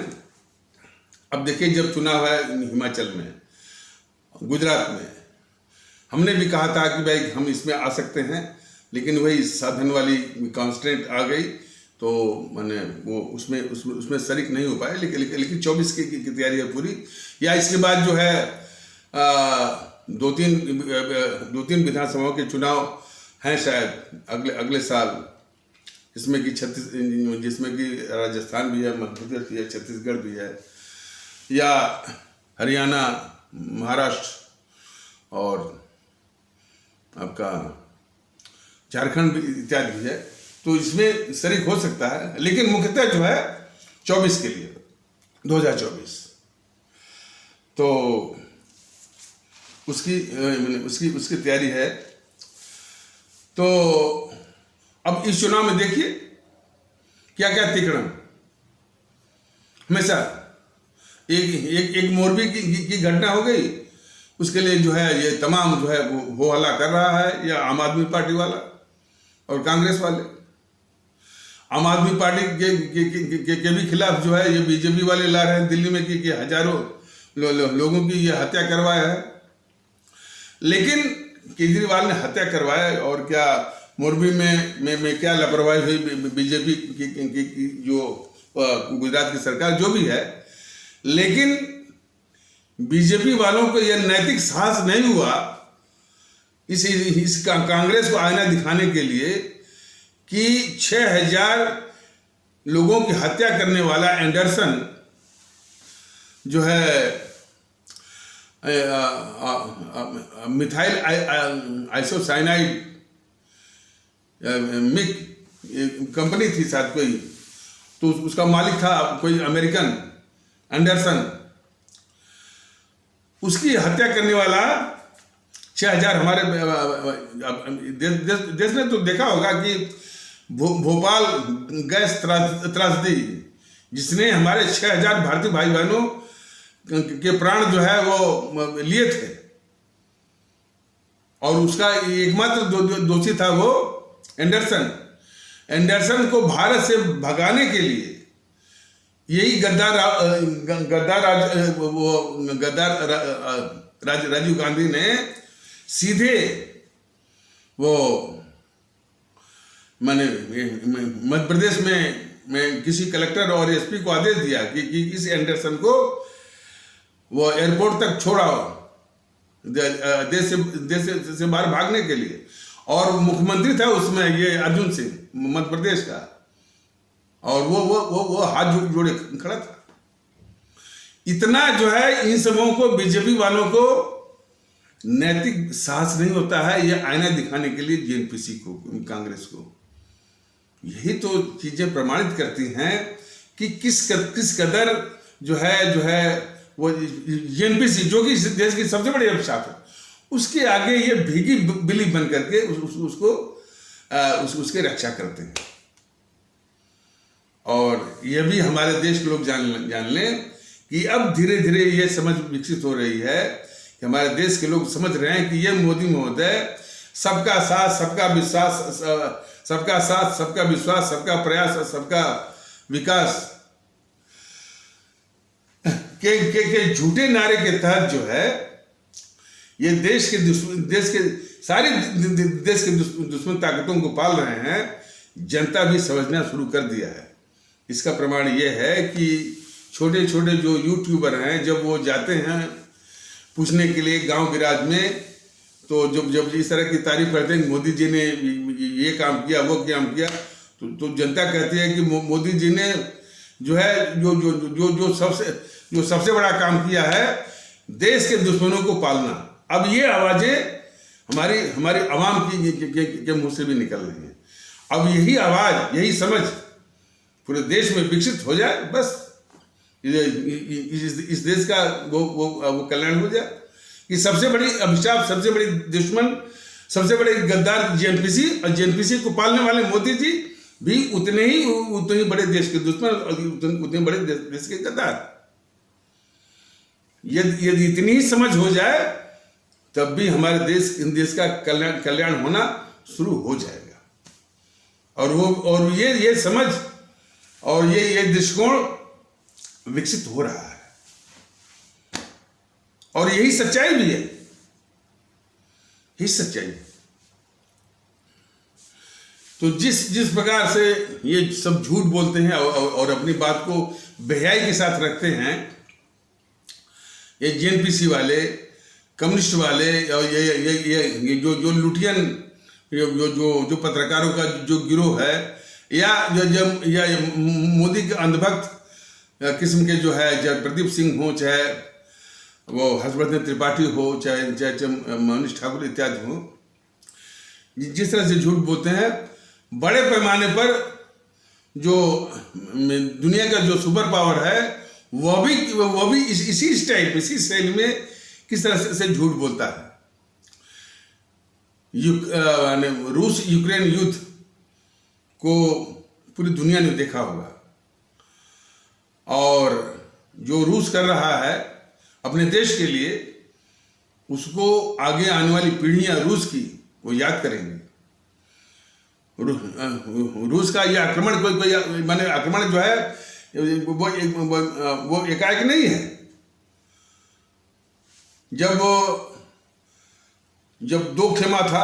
अब देखिए, जब चुनाव है हिमाचल में, गुजरात में, हमने भी कहा था कि भाई हम इसमें आ सकते हैं, लेकिन वही साधन वाली कॉन्स्टेंट आ गई, तो मैंने वो उसमें शरीक नहीं हो पाए। लेकिन 24 की तैयारी है पूरी। या इसके बाद जो है दो तीन विधानसभाओं के चुनाव हैं शायद अगले साल, जिसमें कि राजस्थान भी है, मध्य प्रदेश भी है, छत्तीसगढ़ भी है, या हरियाणा, महाराष्ट्र और आपका झारखंड भी इत्यादि भी है। तो इसमें शरीक हो सकता है, लेकिन मुख्यतः जो है 24 के लिए, 2024, तो उसकी तैयारी है। तो अब इस चुनाव में देखिए क्या क्या तिकड़म। हमेशा एक मोरबी की घटना हो गई, उसके लिए जो है ये तमाम जो है वो हल्ला कर रहा है, या आम आदमी पार्टी वाला और कांग्रेस वाले। आम आदमी पार्टी के भी खिलाफ जो है ये बीजेपी वाले ला रहे हैं दिल्ली में कि हजारों लोगों की ये हत्या करवाया है। लेकिन केजरीवाल ने हत्या करवाया, और क्या मोरबी में क्या लापरवाही हुई बीजेपी की जो गुजरात की सरकार जो भी है। लेकिन बीजेपी वालों को यह नैतिक साहस नहीं हुआ इस कांग्रेस को आईना दिखाने के लिए कि 6000 लोगों की हत्या करने वाला एंडरसन जो है मिथाइल आइसोसाइनाइड मिक कंपनी थी शायद कोई, तो उसका मालिक था कोई अमेरिकन एंडरसन, उसकी हत्या करने वाला 6000 हमारे देश ने तो देखा होगा कि भोपाल गैस त्रासदी जिसने हमारे 6000 भारतीय भाई बहनों के प्राण जो है वो लिए थे, और उसका एकमात्र दोषी था वो एंडरसन को भारत से भगाने के लिए यही गद्दार राजीव गांधी ने सीधे वो मध्य प्रदेश में किसी कलेक्टर और एसपी को आदेश दिया कि इस एंडरसन को वो एयरपोर्ट तक छोड़ाओ देश से बाहर भागने के लिए। और मुख्यमंत्री था उसमें ये अर्जुन सिंह मध्य प्रदेश का, और वो हाथ जोड़े खड़ा था। इतना जो है इन सबों को, बीजेपी वालों को नैतिक साहस नहीं होता है ये आईना दिखाने के लिए जेएनपीसी को, कांग्रेस को। यही तो चीजें प्रमाणित करती हैं कि किस कदर जो है वो जेएनपीसी जो कि इस देश की सबसे बड़ी अभिशाप है, उसके आगे ये भीगी बिल्ली बन करके उसकी रक्षा करते हैं। और ये भी हमारे देश के लोग जान लें कि अब धीरे धीरे ये समझ विकसित हो रही है कि हमारे देश के लोग समझ रहे हैं कि ये मोदी महोदय सबका साथ सबका विश्वास, सबका प्रयास और सबका विकास के झूठे नारे के तहत जो है ये देश के दुश्मन ताकतों को पाल रहे हैं। जनता भी समझना शुरू कर दिया है। इसका प्रमाण ये है कि छोटे छोटे जो यूट्यूबर हैं, जब वो जाते हैं पूछने के लिए गांव गिराज में, तो जब इस तरह की तारीफ करते हैं मोदी जी ने ये काम किया वो काम किया, तो जनता कहती है कि मोदी जी ने जो है जो सबसे बड़ा काम किया है देश के दुश्मनों को पालना। अब ये आवाजें हमारी आवाम के मुंह से भी निकल रही हैं। अब यही आवाज, यही समझ पूरे देश में विकसित हो जाए, बस इस देश का वो कल्याण हो जाए। कि सबसे बड़ी अभिशाप, सबसे बड़ी दुश्मन, सबसे बड़े गद्दार जेएनपीसी, और जेएनपीसी को पालने वाले मोदी जी भी उतने ही बड़े देश के दुश्मन और उतने बड़े देश के गद्दार। यदि इतनी ही समझ हो जाए तब भी हमारे देश का कल्याण होना शुरू हो जाएगा। और ये समझ और ये दृष्टिकोण विकसित हो रहा है, और यही सच्चाई भी है, यही सच्चाई है। तो जिस प्रकार से ये सब झूठ बोलते हैं और अपनी बात को बेहयाई के साथ रखते हैं, ये जेएनपीसी वाले, कम्युनिस्ट वाले, और ये जो लुटियन जो पत्रकारों का जो गिरोह है, या मोदी के अंधभक्त किस्म के जो है, चाहे प्रदीप सिंह हो, चाहे वो हर्षवर्धन त्रिपाठी हो, चाहे मनीष ठाकुर इत्यादि हो, जिस तरह से झूठ बोलते हैं, बड़े पैमाने पर जो दुनिया का जो सुपर पावर है वो भी इसी स्टाइल में किस तरह से झूठ बोलता है। रूस यूक्रेन युद्ध को पूरी दुनिया ने देखा होगा, और जो रूस कर रहा है अपने देश के लिए, उसको आगे आने वाली पीढ़ियां रूस की वो याद करेंगे। रूस का ये आक्रमण कोई माने आक्रमण जो है वो एकाएक नहीं है। जब दो खेमा था,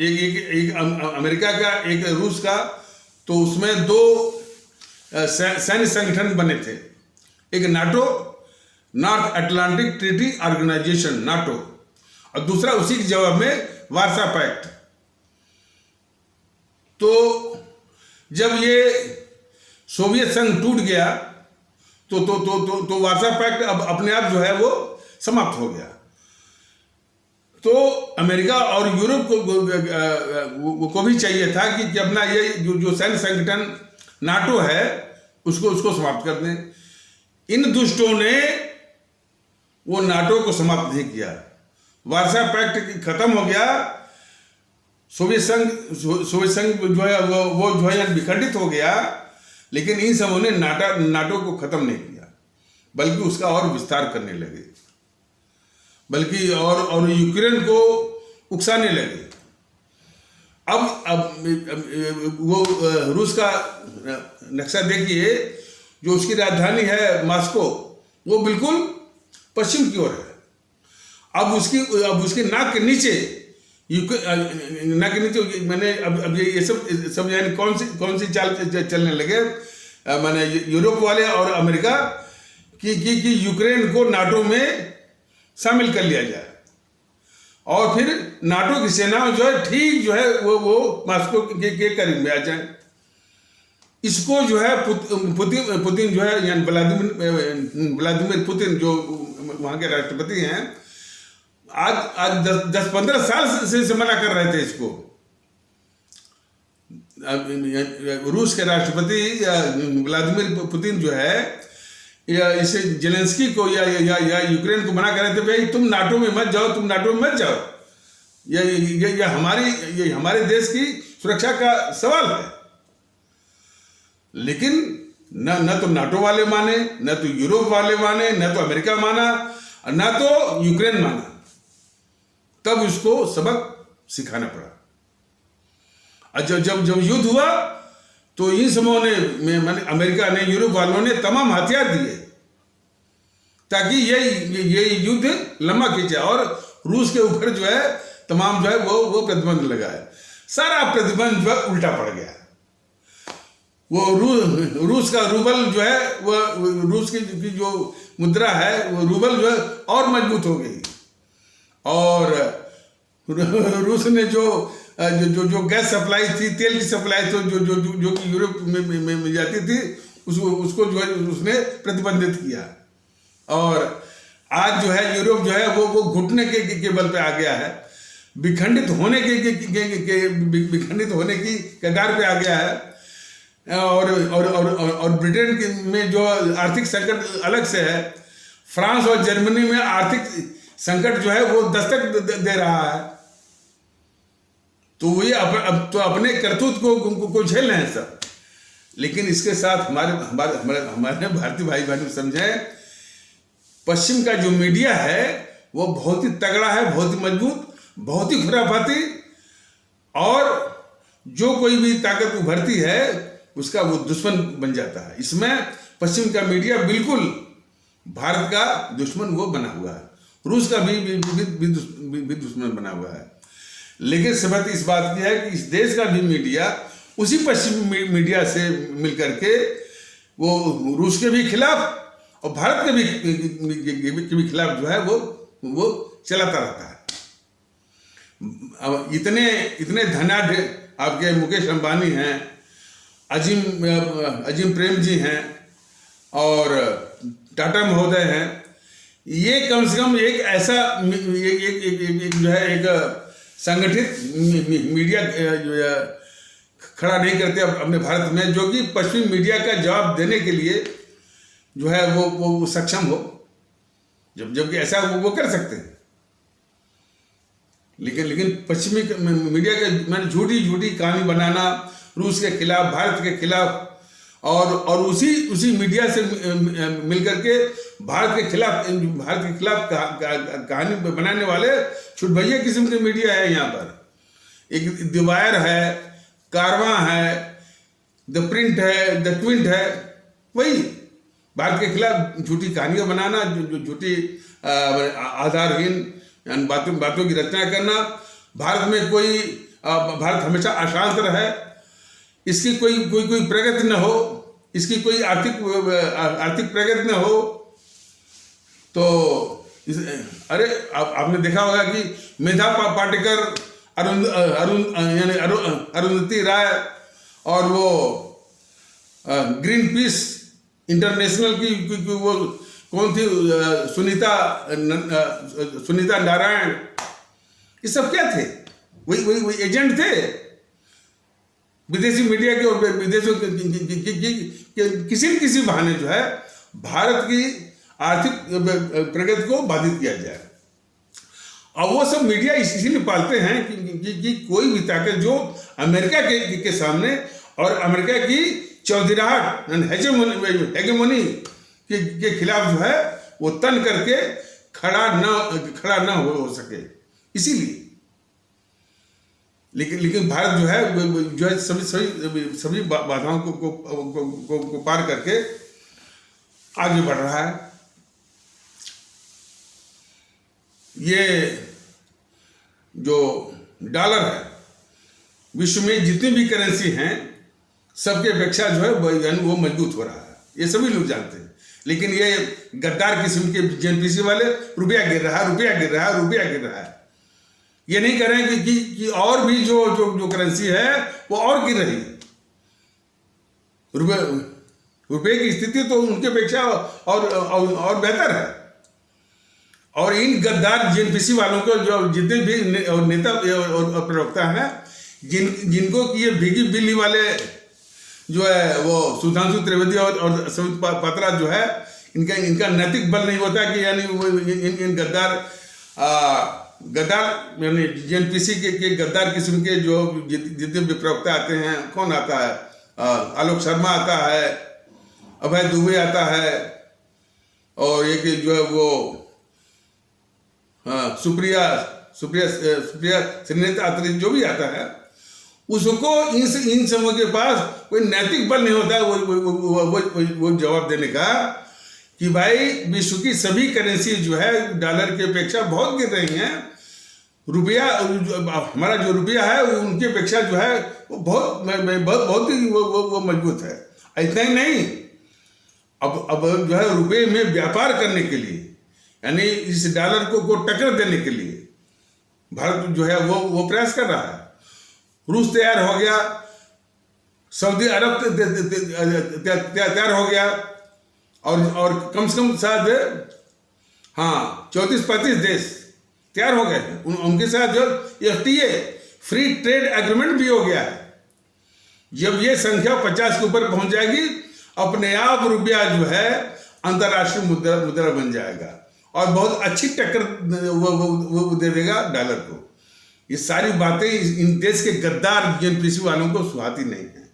एक अमेरिका का, एक रूस का, तो उसमें दो सैन्य संगठन बने थे, एक NATO, North Atlantic Treaty Organisation NATO, और दूसरा उसी के जवाब में वार्सा पैक्ट। तो जब ये सोवियत संघ टूट गया तो वार्सा पैक्ट अब अपने आप जो है वो समाप्त हो गया। तो अमेरिका और यूरोप को भी चाहिए था कि अपना ये जो सैन्य संगठन नाटो है उसको समाप्त कर दें। इन दुष्टों ने वो नाटो को समाप्त नहीं किया। वार्सा पैक्ट खत्म हो गया, सोवियत संघ जो है वो जो है विखंडित हो गया, लेकिन इन समूह ने नाटो को खत्म नहीं किया, बल्कि उसका और विस्तार करने लगे, बल्कि और यूक्रेन को उकसाने लगे। अब वो रूस का नक्शा देखिए, जो उसकी राजधानी है मॉस्को, वो बिल्कुल पश्चिम की ओर है। अब उसकी नाक के नीचे मैंने अब ये सब यानी कौन सी चाल चलने लगे मैंने यूरोप वाले और अमेरिका कि यूक्रेन को नाटो में शामिल कर लिया जाए, और फिर नाटो की सेना जो है ठीक जो है वो मॉस्को के करीब में आ जाए। इसको जो है पुतिन जो है यानी व्लादिमीर पुतिन जो वहां के राष्ट्रपति हैं, आज 10-15 साल से मना कर रहे थे इसको। रूस के राष्ट्रपति व्लादिमीर पुतिन जो है इसे जेलेंस्की को या यूक्रेन को मना कर रहे थे, भाई तुम नाटो में मत जाओ, तुम नाटो में मत जाओ, ये हमारे देश की सुरक्षा का सवाल है। लेकिन न तो नाटो वाले माने, न तो यूरोप वाले माने, न तो अमेरिका माना, न तो यूक्रेन माना। तब उसको सबक सिखाना पड़ा। जब युद्ध हुआ तो इन समूहों ने अमेरिका ने, यूरोप वालों ने तमाम हथियार दिए ताकि ये युद्ध लंबा खींचे, और रूस के ऊपर जो है तमाम जो है वो प्रतिबंध लगाए। सारा प्रतिबंध जो है उल्टा पड़ गया। वो रूस का रूबल जो है, वो रूस की जो मुद्रा है, वो रूबल जो है और मजबूत हो गई, और रूस ने जो गैस सप्लाई थी, तेल की सप्लाई थी जो कि यूरोप में जाती थी, उसको जो है उसने प्रतिबंधित किया। और आज जो है यूरोप जो है वो घुटने के बल पे आ गया है, विखंडित होने की कगार पे आ गया है। और ब्रिटेन में जो आर्थिक संकट अलग से है, फ्रांस और जर्मनी में आर्थिक संकट जो है वो दस्तक दे रहा है। तो ये अब तो अपने करतूत को झेल रहे हैं सब। लेकिन इसके साथ हमारे भारतीय भाई बहन समझे, पश्चिम का जो मीडिया है वो बहुत ही तगड़ा है, बहुत ही मजबूत, बहुत ही खुराफाती, और जो कोई भी ताकत उभरती है उसका वो दुश्मन बन जाता है। इसमें पश्चिम का मीडिया बिल्कुल भारत का दुश्मन वो बना हुआ है, रूस का भी दुश्मन बना हुआ है। लेकिन समझ इस बात की है कि इस देश का भी मीडिया उसी पश्चिमी मीडिया से मिलकर के वो रूस के भी खिलाफ और भारत के भी खिलाफ जो है वो चलाता रहता है। अब इतने धनाढ़ आपके मुकेश अंबानी हैं, अजीम प्रेम जी हैं, और टाटा महोदय हैं। ये कम से कम एक ऐसा एक जो है एक संगठित मीडिया खड़ा नहीं करते अपने भारत में, जो कि पश्चिमी मीडिया का जवाब देने के लिए जो है वो सक्षम हो, जबकि ऐसा वो कर सकते हैं। लेकिन पश्चिमी मीडिया के मैंने झूठी कहानी बनाना रूस के खिलाफ, भारत के खिलाफ, और उसी मीडिया से मिलकर के भारत के खिलाफ कहानी बनाने वाले छुटभैया किस्म के मीडिया है। यहाँ पर एक द वायर है, कारवां है, द प्रिंट है, द ट्विंट है, वही भारत के खिलाफ झूठी कहानियां बनाना, झूठी आधारहीन बातों की रचना करना। भारत हमेशा अशांत रहे, इसकी कोई प्रगति न हो, इसकी कोई आर्थिक प्रगति न हो। तो अरे आपने देखा होगा कि मेधा पाटेकर, अरुंधति राय और वो ग्रीन पीस इंटरनेशनल की वो कौन थी, सुनीता नारायण, ये सब क्या थे? वही एजेंट थे विदेशी मीडिया के और विदेशों के किसी बहाने जो है भारत की आर्थिक प्रगति को बाधित किया जाए। और वो सब मीडिया इसीलिए पालते हैं कि कोई भी ताकत जो अमेरिका के सामने और अमेरिका की चौधराहट हेगेमोनी के खिलाफ जो है वो तन करके खड़ा न हो सके, इसीलिए। लेकिन भारत जो है सभी बाधाओं को पार करके आगे बढ़ रहा है। ये जो डॉलर है, विश्व में जितनी भी करेंसी हैं सबके अपेक्षा जो है वो मजबूत हो रहा है, ये सभी लोग जानते हैं। लेकिन ये गद्दार किस्म के जेएनपीसी वाले रुपया गिर रहा है, ये नहीं कर रहे हैं कि और भी जो करेंसी है वो और गिर रही है। रुपये की स्थिति तो उनके अपेक्षा और बेहतर है। और इन गद्दार जेएनपीसी वालों को जो जितने भी नेता और प्रवक्ता हैं, जिनको कि ये भीगी बिल्ली वाले जो है वो सुधांशु त्रिवेदी और समित पात्रा जो है, इनका नैतिक बल नहीं होता कि यानी इन गद्दार यानी जेएनपीसी के गद्दार किस्म के जो जितने भी प्रवक्ता आते हैं, कौन आता है, आलोक शर्मा आता है, अभय दुबे आता है, और एक जो है वो सुप्रिया श्रीनेता अत्रे जो भी आता है, उसको इन समूह के पास कोई नैतिक बल नहीं होता वो जवाब देने का कि भाई विश्व की सभी करेंसी जो है डॉलर की अपेक्षा बहुत गिर रही हैं। रुपया, हमारा जो रुपया है उनकी अपेक्षा जो है वो बहुत ही वो मजबूत है। इतना ही नहीं, अब जो है रुपये में व्यापार करने के लिए, यानी इस डॉलर को टक्कर देने के लिए भारत जो है वो प्रयास कर रहा है। रूस तैयार हो गया, सऊदी अरब तैयार हो गया, और कम से कम शायद 34-35 देश तैयार हो गए हैं। उनके साथ जो FTA फ्री ट्रेड एग्रीमेंट भी हो गया है। जब ये संख्या 50 के ऊपर पहुंच जाएगी, अपने आप रुपया जो है अंतर्राष्ट्रीय मुद्रा बन जाएगा और बहुत अच्छी टक्कर वो दे देगा डॉलर को। ये सारी बातें इन देश के गद्दार जेएनपीसी वालों को सुहाती नहीं है।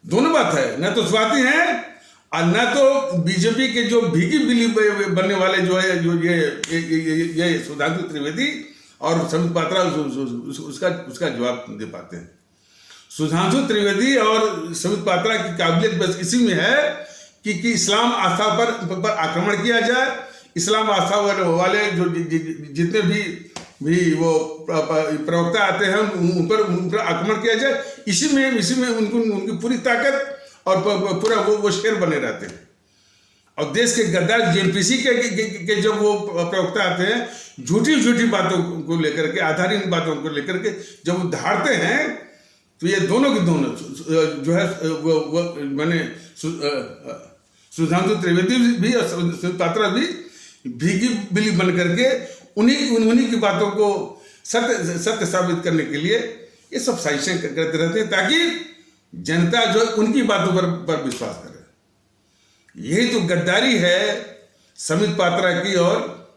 दोनों बात है, न तो सुहाती है और न तो बीजेपी के जो भीगी बिल्ली बनने वाले जो है, जो ये सुधांशु त्रिवेदी और समित पात्रा उसका जवाब दे पाते हैं। सुधांशु त्रिवेदी और समित पात्रा की काबिलियत बस इसी में है कि इस्लाम आस्था पर आक्रमण किया जाए, इस्लाम आस्था वाले जो जितने भी वो प्रवक्ता आते हैं उन पर आक्रमण किया जाए। इसी में उनकी पूरी ताकत और पूरा वो शेर बने रहते हैं। और देश के गद्दार जेएनपीसी के जब वो प्रवक्ता आते हैं, झूठी बातों को लेकर के, आधारहीन बातों को लेकर के जब वो धारते हैं, तो ये दोनों के दोनों जो है वो मैंने सुधांशु त्रिवेदी भी और पात्रा भी भीगी बिल्ली बन करके उन्हीं की बातों को सत्य साबित करने के लिए ये सब साजिशें करते रहते हैं, ताकि जनता जो उनकी बातों पर विश्वास करे। यही तो गद्दारी है समित पात्रा की और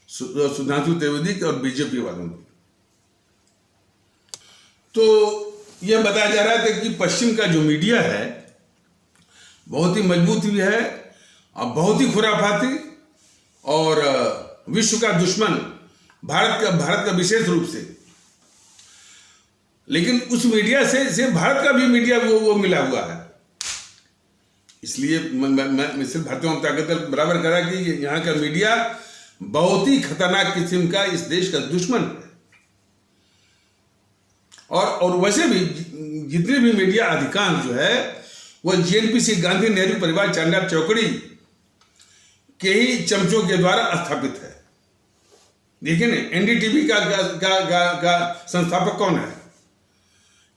सुधांशु त्रिवेदी की और बीजेपी वालों की। तो यह बताया जा रहा था कि पश्चिम का जो मीडिया है बहुत ही मजबूत भी है और बहुत ही खुराफाती और विश्व का दुश्मन भारत का विशेष रूप से। लेकिन उस मीडिया से सिर्फ भारत का भी मीडिया वो मिला हुआ है। इसलिए मैं सिर्फ भारतीय ताकत दल बराबर करा कि यहाँ का मीडिया बहुत ही खतरनाक किस्म का इस देश का दुश्मन है। और वैसे भी जितने भी मीडिया अधिकांश जो है वह जीएनपीसी गांधी नेहरू परिवार चांडाल चौकड़ी के ही चमचों के द्वारा स्थापित है। देखिए ना, एनडीटीवी का संस्थापक कौन है?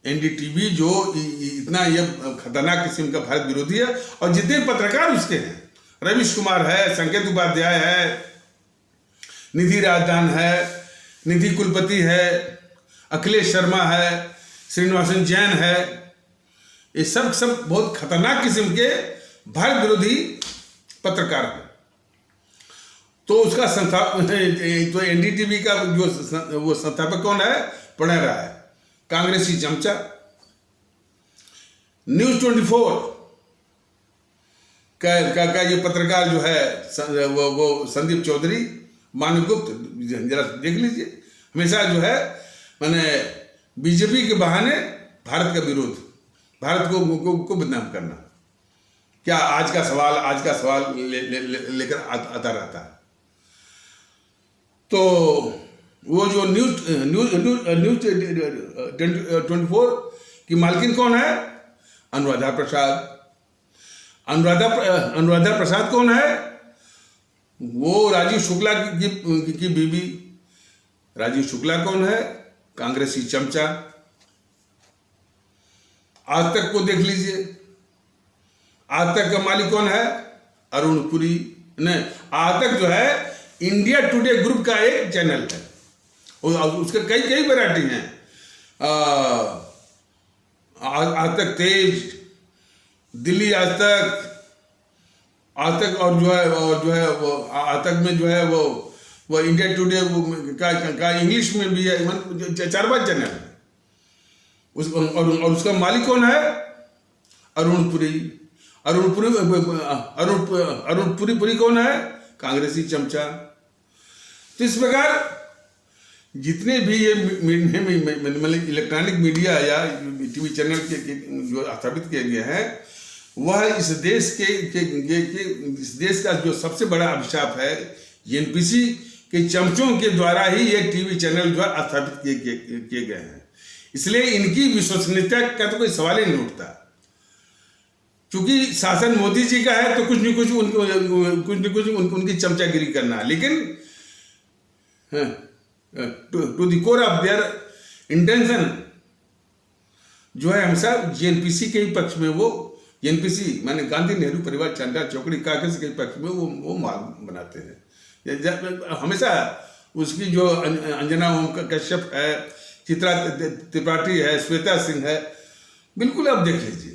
एनडीटीवी जो इतना ये खतरनाक किस्म का भारत विरोधी है, और जितने पत्रकार उसके हैं, रवीश कुमार है, संकेत उपाध्याय है, निधि राजदान है, निधि कुलपति है, अखिलेश शर्मा है, श्रीनिवासन जैन है, ये सब बहुत खतरनाक किस्म के भारत विरोधी पत्रकार हैं। तो उसका तो एनडीटीवी का जो वो संस्थापक कौन है? पढ़ा रहा है कांग्रेसी चमचा। न्यूज़ 24 का ये पत्रकार जो है वो संदीप चौधरी, मान्यगुप्त, जरा देख लीजिए, हमेशा जो है मैंने बीजेपी के बहाने भारत का विरोध, भारत को बदनाम करना। क्या आज का सवाल लेकर आता रहता है। तो वो जो न्यूज़ 24 की मालकिन कौन है? अनुराधा प्रसाद। अनुराधा प्रसाद कौन है? वो राजीव शुक्ला की बीवी। राजीव शुक्ला कौन है? कांग्रेसी चमचा। आज तक को देख लीजिए, आज तक का मालिक कौन है? अरुण पुरी। नहीं, आज तक जो है इंडिया टुडे ग्रुप का एक चैनल है, उसके कई वैरायटी हैं। आज तक तेज, दिल्ली आज तक और जो है वो आज तक में जो है वो इंडिया टुडे का इंग्लिश में भी है, 4-5 चैनल है। और उसका मालिक कौन है? अरुण पुरी कौन है? कांग्रेसी चमचा। तो इस प्रकार जितने भी ये मतलब इलेक्ट्रॉनिक मीडिया या टीवी चैनल के जो स्थापित किए गए हैं, वह इस देश का जो सबसे बड़ा अभिशाप है, एनपीसी के चमचों के द्वारा ही ये टीवी चैनल जो स्थापित किए गए हैं। इसलिए इनकी विश्वसनीयता का तो कोई सवाल ही नहीं उठता। क्योंकि शासन मोदी जी का है तो कुछ न कुछ उनकी चमचागिरी करना है। लेकिन to the core of their intention जो है हमेशा जीएनपीसी के ही पक्ष में, वो जीएनपीसी माने गांधी नेहरू परिवार चांडाल चौकड़ी कांग्रेस के पक्ष में वो मार्ग बनाते हैं। हमेशा उसकी जो अंजना ओम कश्यप है, चित्रा त्रिपाठी है, श्वेता सिंह है, बिल्कुल आप देख लीजिए।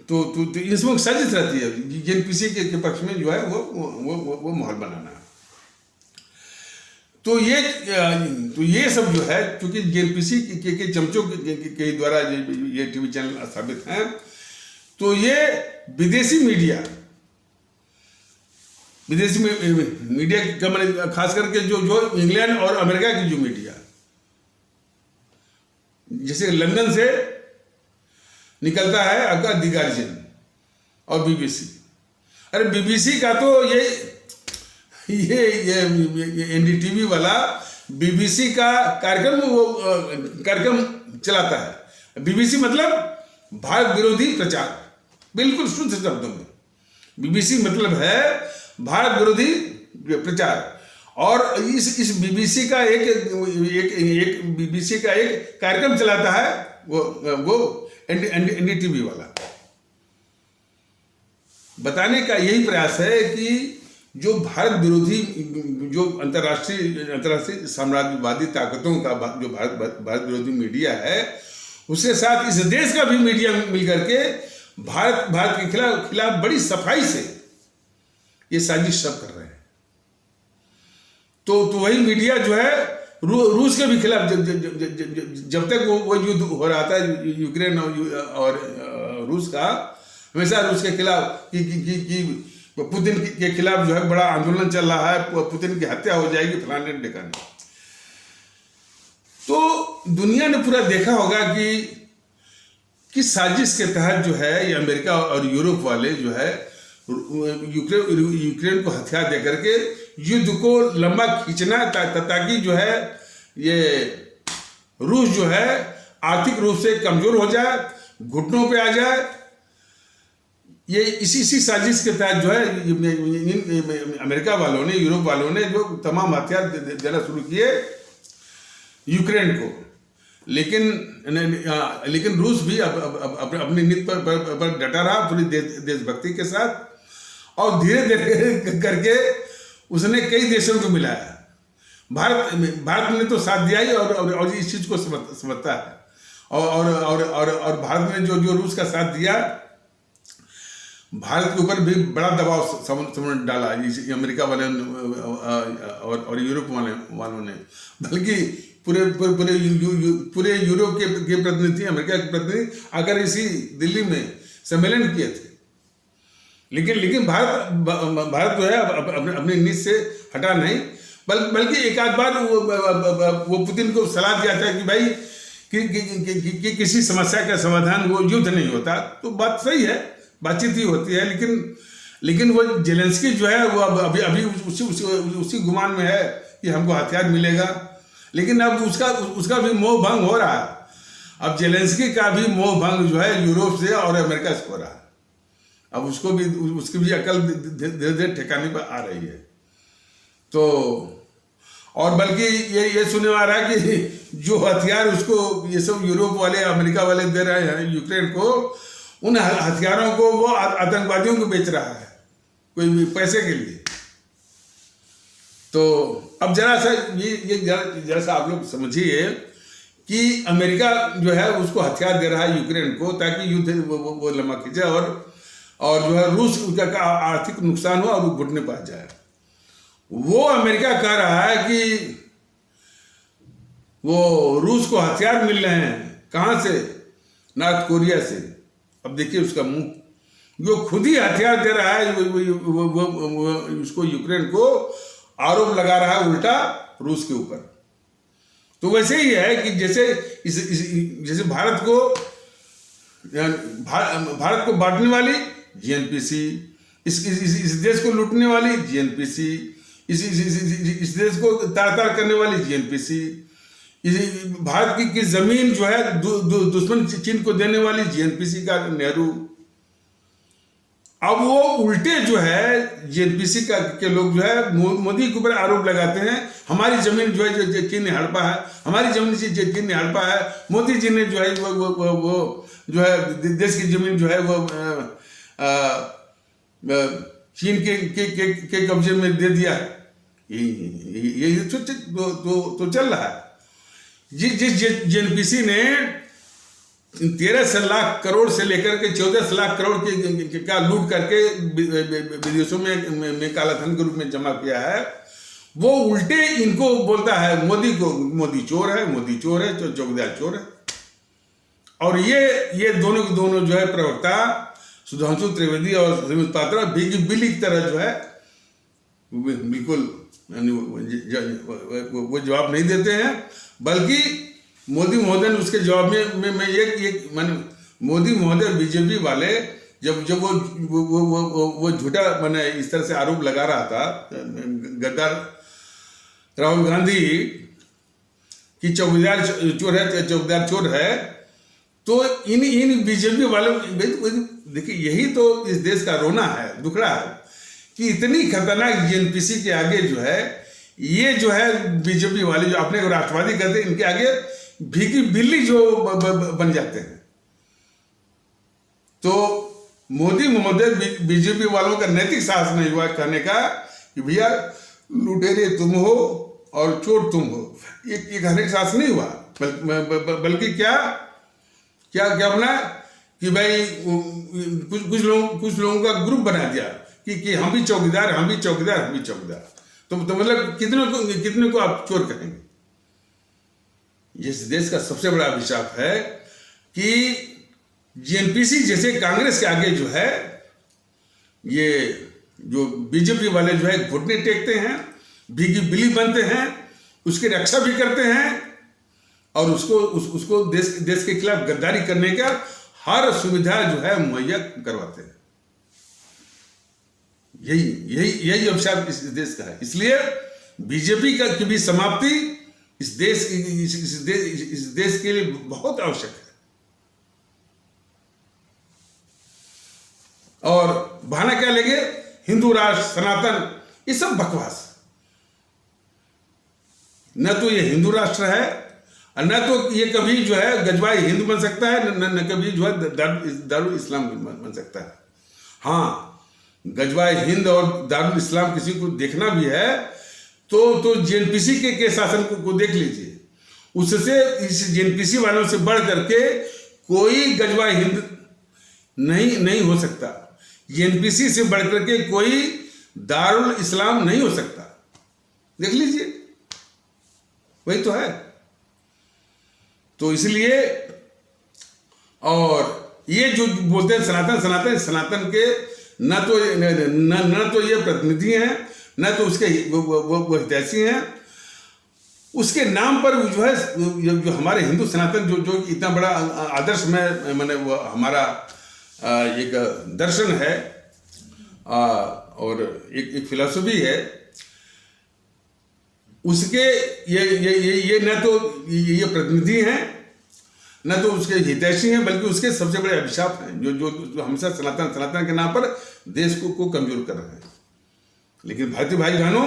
तो इसमें साजिश रहती है जीएनपीसी के पक्ष में जो है वो माहौल बनाना। तो ये सब जो है, क्योंकि जीएनपीसी के चमचों के द्वारा ये टीवी चैनल स्थापित हैं, तो ये विदेशी मीडिया का मैंने खास करके जो इंग्लैंड और अमेरिका की जो मीडिया, जैसे लंदन से निकलता है आपका द गार्जियन और बीबीसी। अरे बीबीसी का तो ये एनडीटीवी वाला बीबीसी का कार्यक्रम चलाता है। बीबीसी मतलब भारत विरोधी प्रचार, बिल्कुल शुद्ध शब्दों में बीबीसी मतलब है भारत विरोधी प्रचार। और इस बीबीसी का एक बीबीसी का एक कार्यक्रम चलाता है वो एनडीटीवी वाला। बताने का यही प्रयास है कि जो भारत विरोधी, जो अंतर्राष्ट्रीय साम्राज्यवादी ताकतों का जो भारत विरोधी मीडिया है, उसके साथ इस देश का भी मीडिया मिलकर के भारत के खिलाफ बड़ी सफाई से ये साजिश सब कर रहे हैं। तो वही मीडिया जो है रूस के भी खिलाफ जब तक वो युद्ध हो रहा था यूक्रेन और रूस का, हमेशा रूस के खिलाफ कि पुतिन के खिलाफ जो है बड़ा आंदोलन चल रहा है, पुतिन की हत्या हो जाएगी, फलाने ढिकाने। तो दुनिया ने पूरा देखा होगा कि साजिश के तहत जो है ये अमेरिका और यूरोप वाले जो है यूक्रेन को हथियार दे करके युद्ध को लंबा खींचना, ताकि जो है ये रूस जो है आर्थिक रूप से कमजोर हो जाए, घुटनों पे आ जाए। ये इसी साजिश के तहत जो है अमेरिका वालों ने, यूरोप वालों ने जो तमाम हथियार देना शुरू किए यूक्रेन को। लेकिन रूस भी अपनी नीति पर डटा रहा पूरी देशभक्ति के साथ, और धीरे धीरे करके उसने कई देशों को मिलाया। भारत ने तो साथ दिया ही, और इस चीज को समझता है। और भारत ने जो रूस का साथ दिया, भारत के यूपर भी बड़ा दबाव डाला अमेरिका वाले और यूरोप वालों ने, बल्कि पूरे यूरोप के प्रतिनिधि, अमेरिका के प्रतिनिधि आकर इसी दिल्ली में सम्मेलन किए थे। लेकिन भारत जो है अपनी नीति से हटा नहीं, बल्कि एक आध बार वो पुतिन को सलाह दिया था कि भाई कि किसी समस्या का समाधान वो युद्ध नहीं होता। तो बात सही है, बातचीत ही होती है, लेकिन वो जेलेंस्की जो है वो अभी उसी गुमान में है कि हमको हथियार मिलेगा। लेकिन अब उसका भी मोह भंग हो रहा है। अब जेलेंस्की का भी मोह भंग जो है यूरोप से और अमेरिका से हो रहा है। अब उसकी भी अकल धीरे धीरे ठिकाने पर आ रही है। तो और बल्कि ये सुनने में आ रहा है कि जो हथियार उसको ये सब यूरोप वाले, अमेरिका वाले दे रहे हैं यूक्रेन को, उन हथियारों को वो आतंकवादियों को बेच रहा है कोई पैसे के लिए। तो अब जरा सा आप लोग समझिए कि अमेरिका जो है उसको हथियार दे रहा है यूक्रेन को, ताकि युद्ध वो लंबा खींचे और जो है रूस का आर्थिक नुकसान हो और वो घुटने पर आ जाए। वो अमेरिका कह रहा है कि वो रूस को हथियार मिल रहे हैं, कहां से? नॉर्थ कोरिया से। अब देखिए उसका मुंह, जो खुद ही हथियार दे रहा है वो उसको यूक्रेन को आरोप लगा रहा है उल्टा रूस के ऊपर। तो वैसे ही है कि जैसे भारत को बांटने वाली जीएनपीसी, इस देश को लूटने वाली जीएनपीसी, इस देश को तार करने वाली जीएनपीसी, भारत की जमीन जो है दुश्मन चीन को देने वाली जीएनपीसी का नेहरू। अब वो उल्टे जो है जीएनपीसी के लोग जो है मोदी के ऊपर आरोप लगाते हैं, हमारी जमीन जो है जो चीन ने हड़पा है, हमारी जमीन से चीन ने हड़पा है। मोदी जी ने जो है वो जो है देश की जमीन जो है वो चीन के कब्जे में दे दिया। ये तो चल रहा है। जिस जीएनपीसी ने 13 लाख करोड़ से लेकर के 14 लाख करोड़ का लूट करके विदेशों में कालाधन के रूप में जमा किया है, वो उल्टे इनको बोलता है मोदी को, मोदी चोर है, चौकीदार चोर है। और ये दोनों जो है प्रवक्ता सुधांशु त्रिवेदी और सुमित पात्रा बिल्ली की तरह जो है बिल्कुल वो जवाब नहीं देते हैं, बल्कि मोदी महोदय ने उसके जवाब में मैंने मोदी महोदय बीजेपी वाले जब वो झूठा मैंने इस तरह से आरोप लगा रहा था गद्दार राहुल गांधी कि चौकीदार चोर है, तो इन बीजेपी वालों, देखिए यही तो इस देश का रोना है, दुखड़ा है कि इतनी खतरनाक जीएनपीसी के आगे जो है ये जो है बीजेपी वाले जो अपने को राष्ट्रवादी कहते हैं, इनके आगे भीगी बिल्ली जो बन जाते हैं। तो मोदी महोदय बीजेपी वालों का नैतिक साहस नहीं हुआ कहने का कि भैया लुटेरे तुम हो और चोर तुम हो। ये कहने का साहस नहीं हुआ, बल्कि क्या बना कि भाई कुछ लोगों का ग्रुप बना दिया कि हम भी चौकीदार। तो मतलब कितने को आप चोर कहेंगे? इस देश का सबसे बड़ा अभिशाप है कि जेएनपीसी जैसे कांग्रेस के आगे जो है ये जो बीजेपी वाले जो है घुटने टेकते हैं, भीगी बिल्ली बनते हैं, उसकी रक्षा भी करते हैं और उसको देश के खिलाफ गद्दारी करने का हर सुविधा जो है मुहैया करवाते हैं। यही अभिशाप इस देश का है। इसलिए बीजेपी की भी समाप्ति इस देश के लिए बहुत आवश्यक है। और बहाना क्या लेंगे, हिंदू राष्ट्र, सनातन, ये सब बकवास। न तो ये हिंदू राष्ट्र है और न तो ये कभी जो है गजवाई हिंद बन सकता है, न कभी जो है दारुल इस्लाम बन सकता है। हाँ, गजवाई हिंद और दारुल इस्लाम किसी को देखना भी है तो जेएनपीसी के शासन को देख लीजिए। उससे इस जेएनपीसी वालों से बढ़ करके कोई गजवाई हिंद नहीं हो सकता। जेएनपीसी से बढ़ करके कोई दारुल इस्लाम नहीं हो सकता। देख लीजिए, वही तो है। तो इसलिए और ये जो बोलते हैं सनातन के न तो ये प्रतिनिधि हैं, न तो उसके वो हितैषी हैं। उसके नाम पर जो है जो हमारे हिंदू सनातन जो इतना बड़ा आदर्श में मैंने वो हमारा एक दर्शन है और एक फिलॉसफी है, उसके ये न तो ये प्रतिनिधि हैं, न तो उसके हितैषी हैं, बल्कि उसके सबसे बड़े अभिशाप हैं जो हमेशा सनातन के नाम पर देश को कमजोर कर रहे हैं। लेकिन भारतीय भाई बहनों,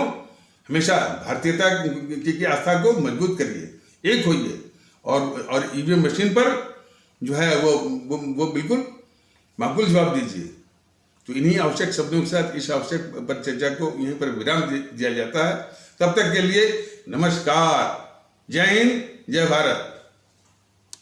हमेशा भारतीयता की आस्था को मजबूत करिए, एक होइए और ईवीएम मशीन पर जो है वो बिल्कुल माकूल जवाब दीजिए। तो इन्हीं आवश्यक शब्दों के साथ इस आवश्यक पर चर्चा को यहीं पर विराम दिया जाता है। तब तक के लिए नमस्कार। जय हिंद, जय भारत।